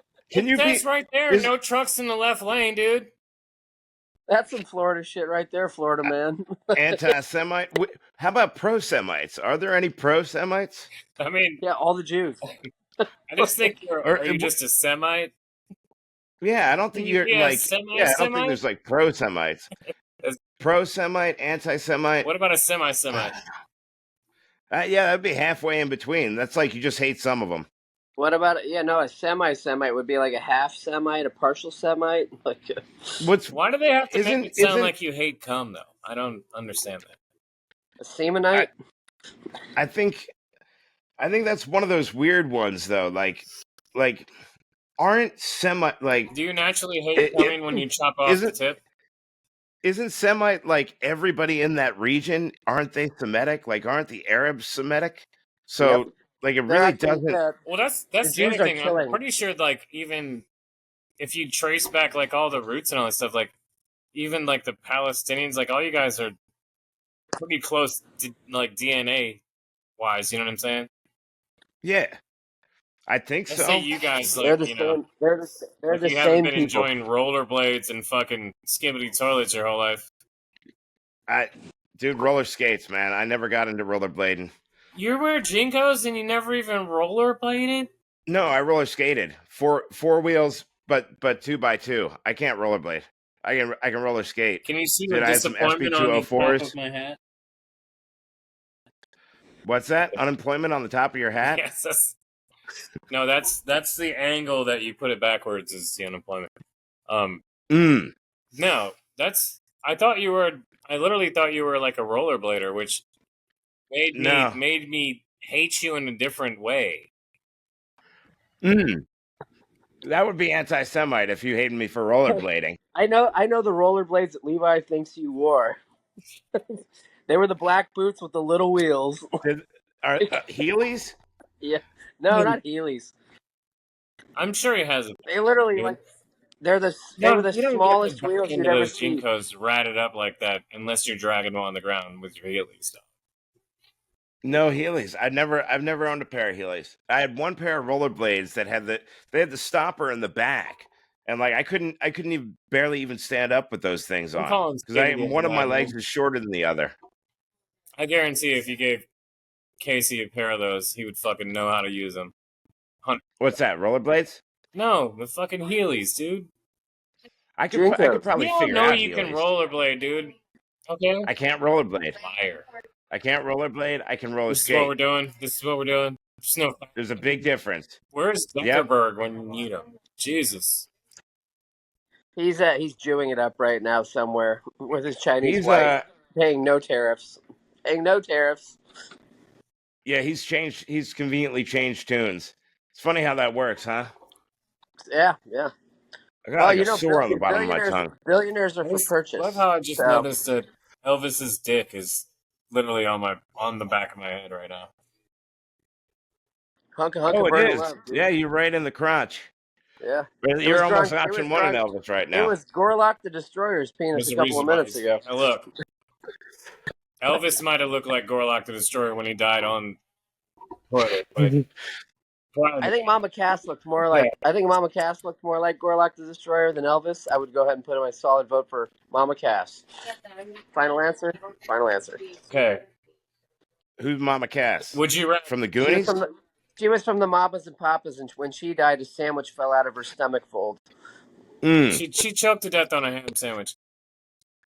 That's right there. No trucks in the left lane, dude. That's some Florida shit right there, Florida man. Anti-Semite? How about pro-Semites? Are there any pro-Semites? I mean... Yeah, all the Jews. I just think are you just a Semite? Yeah, I don't think you're I don't think there's like pro-Semites. Pro-Semite, anti-Semite. What about a semi-Semite? Yeah, that'd be halfway in between. That's like you just hate some of them. What about a semi-Semite would be like a half Semite, a partial Semite. Like, why do they have to make it sound like you hate cum though? I don't understand that. A Semenite. I think that's one of those weird ones though. Like aren't Semite like? Do you naturally hate coming when you chop off the tip? Isn't Semite like everybody in that region? Aren't they Semitic? Like, aren't the Arabs Semitic? So. Yep. Like, it really doesn't... Well, that's the other thing. I'm pretty sure, like, even if you trace back, like, all the roots and all that stuff, like, even, like, the Palestinians, like, all you guys are pretty close, like, DNA-wise, you know what I'm saying? Yeah. I think so. I say you guys, like, they're the same you haven't been enjoying rollerblades and fucking skibbity toilets your whole life. Dude, roller skates, man. I never got into rollerblading. You wear Jinkos and you never even rollerbladed? No, I roller skated. Four wheels, but 2x2. I can't rollerblade. I can roller skate. Can you see Dude, the I had some disappointment on the top of SP204s. my hat? What's that? Unemployment on the top of your hat? Yes. No, that's the angle that you put it backwards is the unemployment. No, that's. I literally thought you were like a rollerblader, which made No. me hate you in a different way. That would be anti-Semite if you hated me for rollerblading. I know the rollerblades that Levi thinks you wore. They were the black boots with the little wheels. Are Heelys? Yeah, no, not Heelys. I'm sure he has it. They literally like they were the smallest wheels you'd ever see. Jinkos ratted up like that unless you're dragging them on the ground with your Heelys stuff. No Heelys. I've never owned a pair of Heelys. I had one pair of rollerblades that had the stopper in the back, and like I couldn't even barely even stand up with those things on because one of my legs is shorter than the other. I guarantee if you gave Casey a pair of those, he would fucking know how to use them. What's that? Rollerblades? No, the fucking Heelys, dude. I could probably figure out. You can rollerblade, dude. Okay. I can't rollerblade. Liar. I can't rollerblade. I can roller skate. This is what we're doing. There's a big difference. Where's Zuckerberg when you need him? Jesus. He's Jewing it up right now somewhere with his Chinese wife, paying no tariffs. Yeah, he's conveniently changed tunes. It's funny how that works, huh? Yeah. I got a sore on the bottom of my tongue. Billionaires are for purchase. I love how I just noticed that Elvis's dick is literally on the back of my head right now. Hunk it is. Love, yeah, you're right in the crotch. Yeah. You're almost option one in Elvis right now. It was Gorlock the Destroyer's penis a couple of minutes ago. Now look, Elvis might have looked like Gorlock the Destroyer when he died on toilet. I think Mama Cass looked more like Gorlock the Destroyer than Elvis. I would go ahead and put in my solid vote for Mama Cass. Final answer. Okay. Who's Mama Cass? Would you from the Goonies? She was from the Mamas and Papas, and when she died, a sandwich fell out of her stomach fold. She choked to death on a ham sandwich.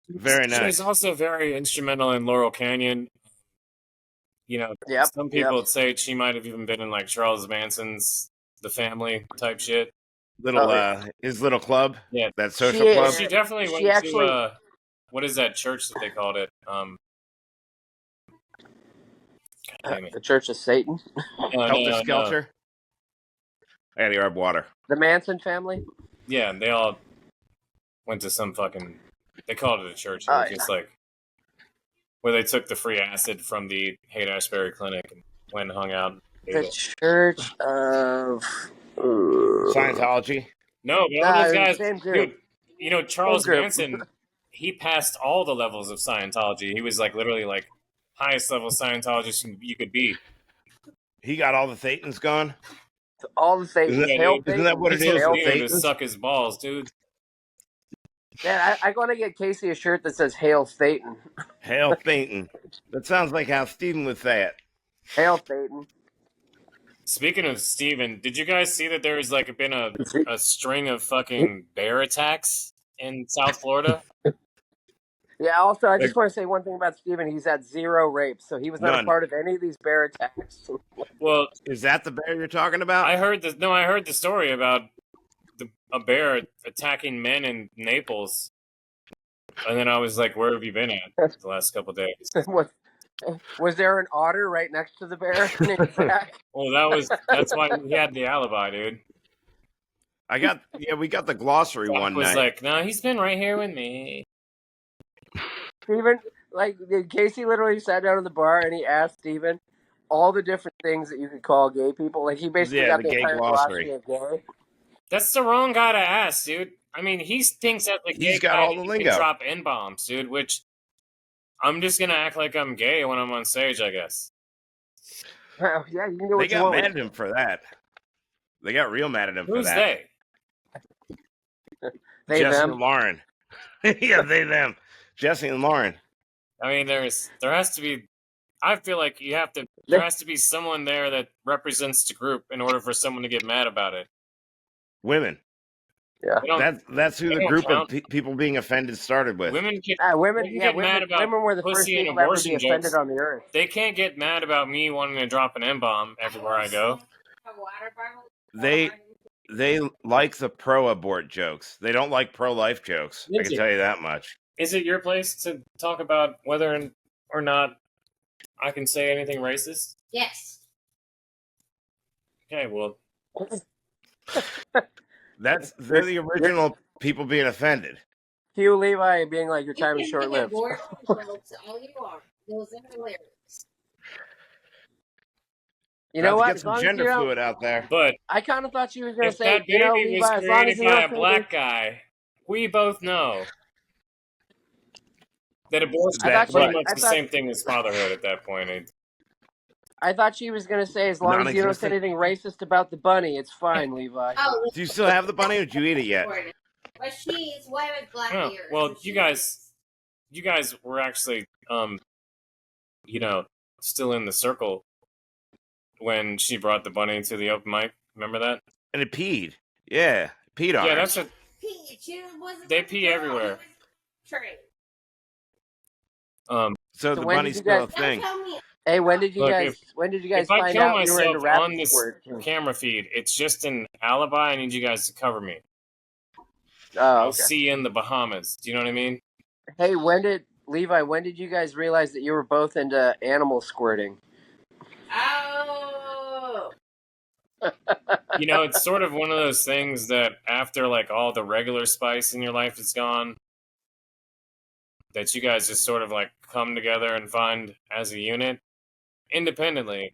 Very nice. She was also very instrumental in Laurel Canyon. You know, some people would say she might have even been in like Charles Manson's The Family type shit. His little club. Yeah, that social club. She definitely went to what is that church that they called it? The Church of Satan. Helter Skelter. I gotta grab water. The Manson family. Yeah, they all went to some fucking. They called it a church. It was just like where they took the free acid from the Haight-Ashbury Clinic and went and hung out. The Church of Scientology. No, but all those guys, dude. You know, Charles Manson. He passed all the levels of Scientology. He was like literally like highest level Scientologist you could be. He got all the Thetans gone. All the Thetans. Isn't that what it is? To suck his balls, dude. Yeah, I want to get Casey a shirt that says "Hail Satan." Hail Satan. That sounds like how Steven would say it. Hail Satan. Speaking of Steven, did you guys see that there's like been a string of fucking bear attacks in South Florida? Yeah, also, I just want to say one thing about Steven. He's had 0 rapes, so he was not a part of any of these bear attacks. Well, is that the bear you're talking about? I heard the story about a bear attacking men in Naples. And then I was like, where have you been at the last couple of days? Was there an otter right next to the bear named Jack? Well, that's why he had the alibi, dude. We got the glossary one night. Was like, no, he's been right here with me. Steven, like, Casey literally sat down at the bar and he asked Steven all the different things that you could call gay people. Like, he basically got the entire glossary of gay. That's the wrong guy to ask, dude. I mean, he thinks that the gay guy can drop N-bombs, dude, which I'm just going to act like I'm gay when I'm on stage, I guess. Well, yeah, you can do what they got mad at him for that. They got real mad at him for that. Who's they? Jesse and Lauren. Yeah, they, them. Jesse and Lauren. I mean, there has to be I feel like there has to be someone there that represents the group in order for someone to get mad about it. Women. Yeah. That's who the group of people being offended started with. Women get mad about women were the first pussy and people to ever abortion be offended jokes. on the earth. They can't get mad about me wanting to drop an M-bomb everywhere I go. They like the pro-abort jokes. They don't like pro-life jokes. I can tell you that much. Is it your place to talk about whether or not I can say anything racist? Yes. Okay, well. They're the original people being offended. Hugh Levi being like, your time is short-lived. All you are. Those are hilarious. You know what? Get some gender fluid out there. But I kind of thought she was going to say, that baby Levi, was created by a black guy. We both know that abortion is pretty much the same thing as fatherhood at that point. I thought she was going to say, as long as you don't say anything racist about the bunny, it's fine, Levi. Oh, do you still have the bunny, or did you eat it yet? But she's white with black ears. Well, you guys were actually, still in the circle when she brought the bunny to the open mic. Remember that? And it peed. Yeah, peed on her. Yeah, that's a. They pee everywhere. So the bunny's still a thing. Hey, when did you guys find out you were into rabbit on this camera feed, it's just an alibi. I need you guys to cover me. Oh, I'll see you in the Bahamas. Do you know what I mean? Hey, when did you guys realize that you were both into animal squirting? Oh. It's sort of one of those things that after like all the regular spice in your life is gone, that you guys just sort of like come together and find as a unit independently.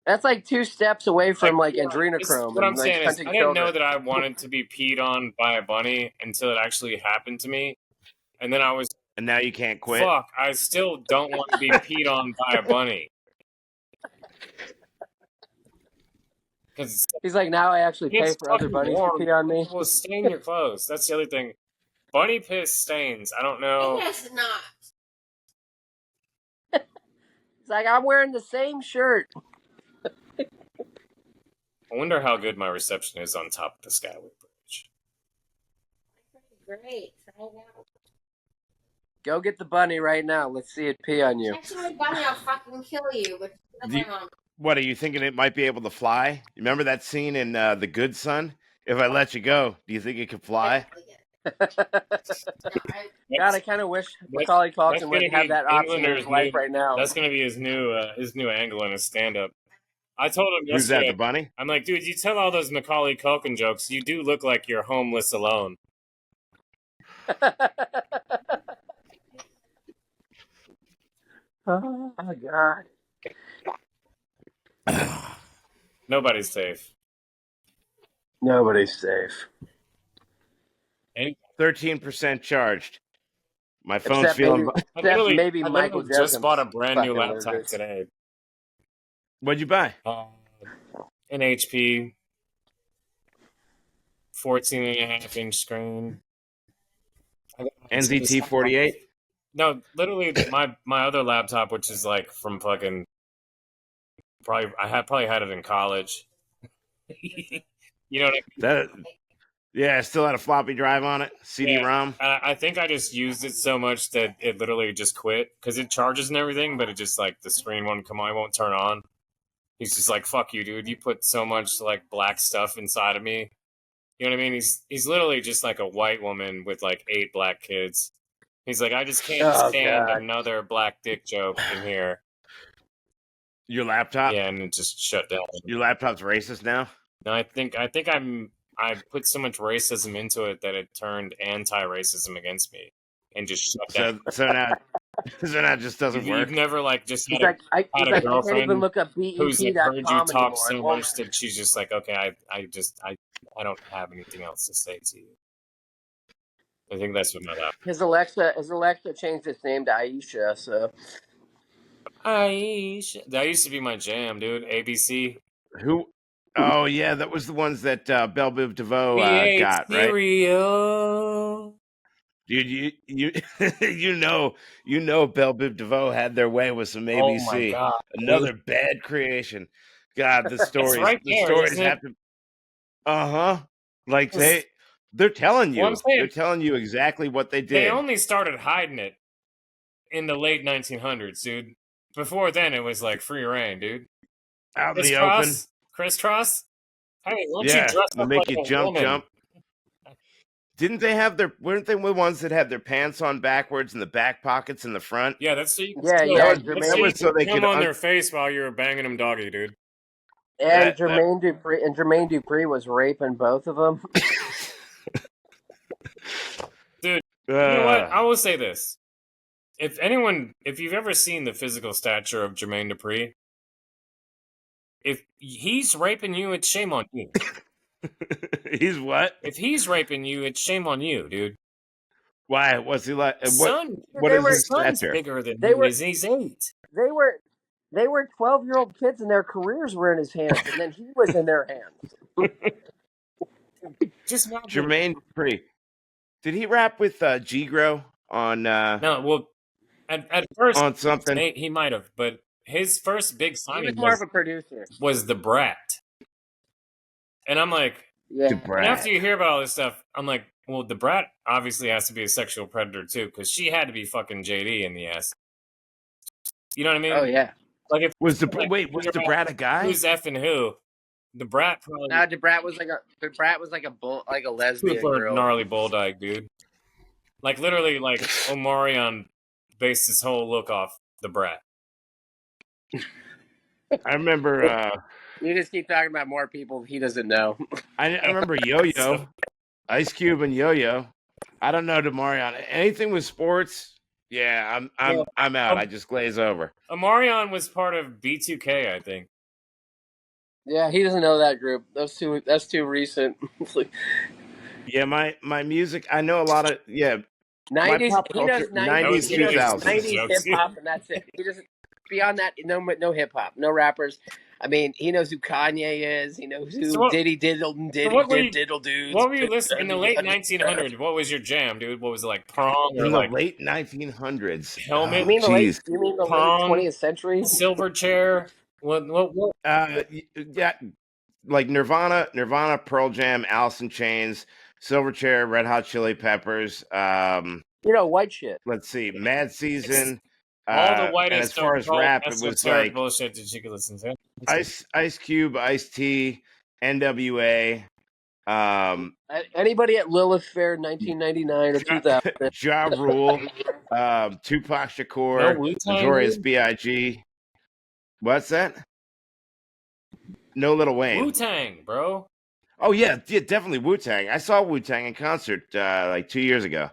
That's like 2 steps away from like adrenochrome. What I'm saying is, I didn't know that I wanted wanted to be peed on by a bunny until it actually happened to me, and then I was. And now you can't quit. Fuck! I still don't want to be peed on by a bunny. He's like, now I actually pay for other bunnies to pee on me. Well, stain your clothes. That's the other thing. Bunny piss stains. I don't know. It's not. It's like, I'm wearing the same shirt. I wonder how good my reception is on top of the Skyway Bridge. Great. Go get the bunny right now. Let's see it pee on you. Actually, bunny, I'll fucking kill you. But what, are you thinking it might be able to fly? You remember that scene in The Good Son? If I let you go, do you think it could fly? God, I kind of wish Macaulay Culkin would have that option in his life right now. That's going to be his new angle in his stand-up. I told him yesterday. Who's that, the bunny? I'm like, dude, you tell all those Macaulay Culkin jokes. You do look like you're homeless alone. Oh, God. Nobody's safe. Nobody's safe. 13% charged. My phone's feeling. Maybe Michael just bought a brand new laptop today. What'd you buy? An HP 14.5-inch screen. NZT 48? No, literally my other laptop, which is like from fucking I probably had it in college. You know what I mean? Yeah, still had a floppy drive on it, CD-ROM. I think I just used it so much that it literally just quit because it charges and everything, but it just like the screen won't come on, it won't turn on. He's just like, "Fuck you, dude! You put so much like black stuff inside of me." You know what I mean? He's literally just like a white woman with like 8 black kids. He's like, I just can't stand another black dick joke in here. Your laptop? Yeah, and it just shut down. Your laptop's racist now? No, I think I put so much racism into it that it turned anti-racism against me and just shut down. So now it just doesn't work. You've never like just had a girlfriend I can't even look up who's like, heard you talk so much that she's just like, okay, I don't have anything else to say to you. I think that's what my laptop. His Alexa changed its name to Aisha, so. Aisha. That used to be my jam, dude. ABC. Who? Oh, yeah, that was the ones that Belle Biv DeVoe got, right? Cereal. Dude, you know Belle Biv DeVoe had their way with some Oh my ABC. god. Another bad creation. God, It's right the there, stories isn't it? have to uh-huh. Like Well, they're telling I'm you. They're saying telling you exactly what they they did. only started hiding it in the late 1900s, dude. Before then, it was like free reign, dude. Out in the open. Crisscross. Hey, why don't you Yeah. dress To up like make you a woman? jump. Didn't they have weren't they the ones that had their pants on backwards and the back pockets in the front? Yeah, that's so you can Yeah, still. yeah. That's so That you was so can they come could on their face while you were banging them doggy, dude. And that Jermaine Dupri was raping both of them. Dude, you know what? I will say this: if you've ever seen the physical stature of Jermaine Dupri, if he's raping you, it's shame on you. He's what? If he's raping you, it's shame on you, dude. Why? What's he like? Son, What is his son's stature? bigger than They he were is. He's 8. they were 12-year-old kids, and their careers were in his hands, and then he was in their hands. Just not Jermaine Dupri. Did he rap with G-Gro on no. Well, at first on something? he might have, but his first big He was signing more of a producer. was the Brat, and I'm like, Yeah. and after you hear about all this stuff, I'm like, well, the Brat obviously has to be a sexual predator too, because she had to be fucking JD in the ass. You know what I mean? Oh yeah. Like if Was the like, wait? Was the Brat a guy? who's effing who? The Brat probably DeBrat was like a lesbian super girl. gnarly bull dyke, dude. Like literally, like Omarion based his whole look off the Brat. I remember. You just keep talking about more people he doesn't know. I remember Yo-Yo, Ice Cube, and Yo-Yo. I don't know Demarion. Anything with sports? Yeah, I'm out. I just glaze over. Omarion was part of B2K, I think. Yeah, he doesn't know that group. That's too recent. Yeah, my music. I know a lot of 90s. pop He knows culture, 90s. He knows 2000s. 90s hip hop, and that's it. He doesn't beyond that. No hip hop, no rappers. I mean, he knows who Kanye is. He knows who Diddy Diddle Dudes. What were you listening in the late 1900s? What was your jam, dude? What was it like? Prong or In the like late 1900s? Helmet? You mean the late 20th century? Silverchair? What? Yeah, like Nirvana, Pearl Jam, Alice in Chains, Silverchair, Red Hot Chili Peppers. White shit. Let's see, Mad Season. All the And whitest as far as rap, it was like bullshit that you could listen to. Ice Cube, Ice T, NWA. Anybody at Lilith Fair 1999 or 2000? Ja Rule, Tupac Shakur, No Wu-Tang, Notorious dude? B.I.G. What's that? No Little Wayne. Wu-Tang, bro. Oh yeah, definitely Wu-Tang. I saw Wu-Tang in concert like 2 years ago.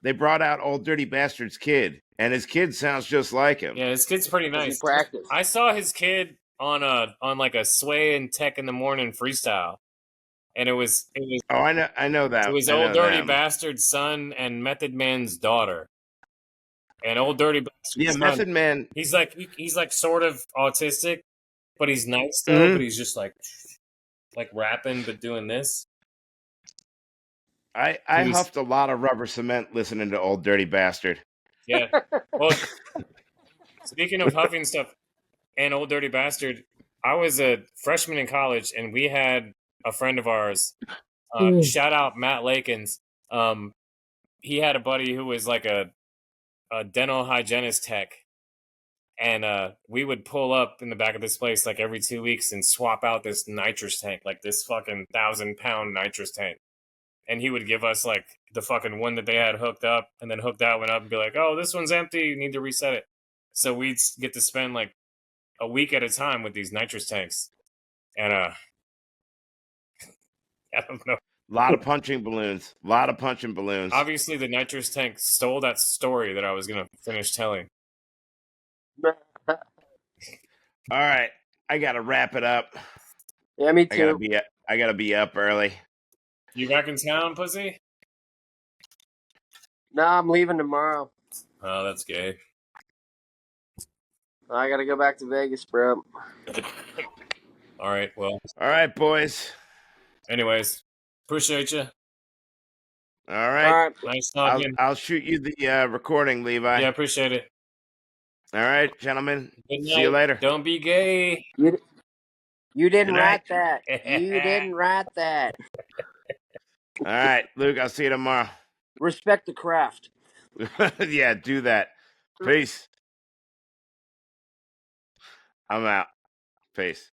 They brought out Old Dirty Bastard's kid, and his kid sounds just like him. Yeah, his kid's pretty nice. Practice. I saw his kid on like a Sway and Tech in the Morning freestyle, and it was. Oh, I know that. It was Old Dirty Bastard's son and Method Man's daughter. And Old Dirty Bastard's son, Method Man. He's like sort of autistic, but he's nice though. But he's just like rapping, but doing this. I huffed a lot of rubber cement listening to Old Dirty Bastard. Yeah. Well, speaking of huffing stuff and Old Dirty Bastard, I was a freshman in college, and we had a friend of ours. Shout out Matt Lakins. He had a buddy who was like a dental hygienist tech, and we would pull up in the back of this place like every 2 weeks and swap out this nitrous tank, like this fucking 1,000-pound nitrous tank. And he would give us like the fucking one that they had hooked up, and then hook that one up and be like, oh, this one's empty, you need to reset it. So we'd get to spend like a week at a time with these nitrous tanks. And I don't know. A lot of punching balloons. Obviously, the nitrous tank stole that story that I was going to finish telling. All right. I got to wrap it up. Yeah, me too. I got to be up early. You back in town, pussy? No, I'm leaving tomorrow. Oh, that's gay. I got to go back to Vegas, bro. All right, well. All right, boys. Anyways, appreciate you. All right. All right. Nice talking. I'll shoot you the recording, Levi. Yeah, appreciate it. All right, gentlemen. Good night. See you later. Don't be gay. You didn't Good night. write that. You didn't write that. All right, Luke. I'll see you tomorrow. Respect the craft. Yeah, do that. Peace. I'm out. Peace.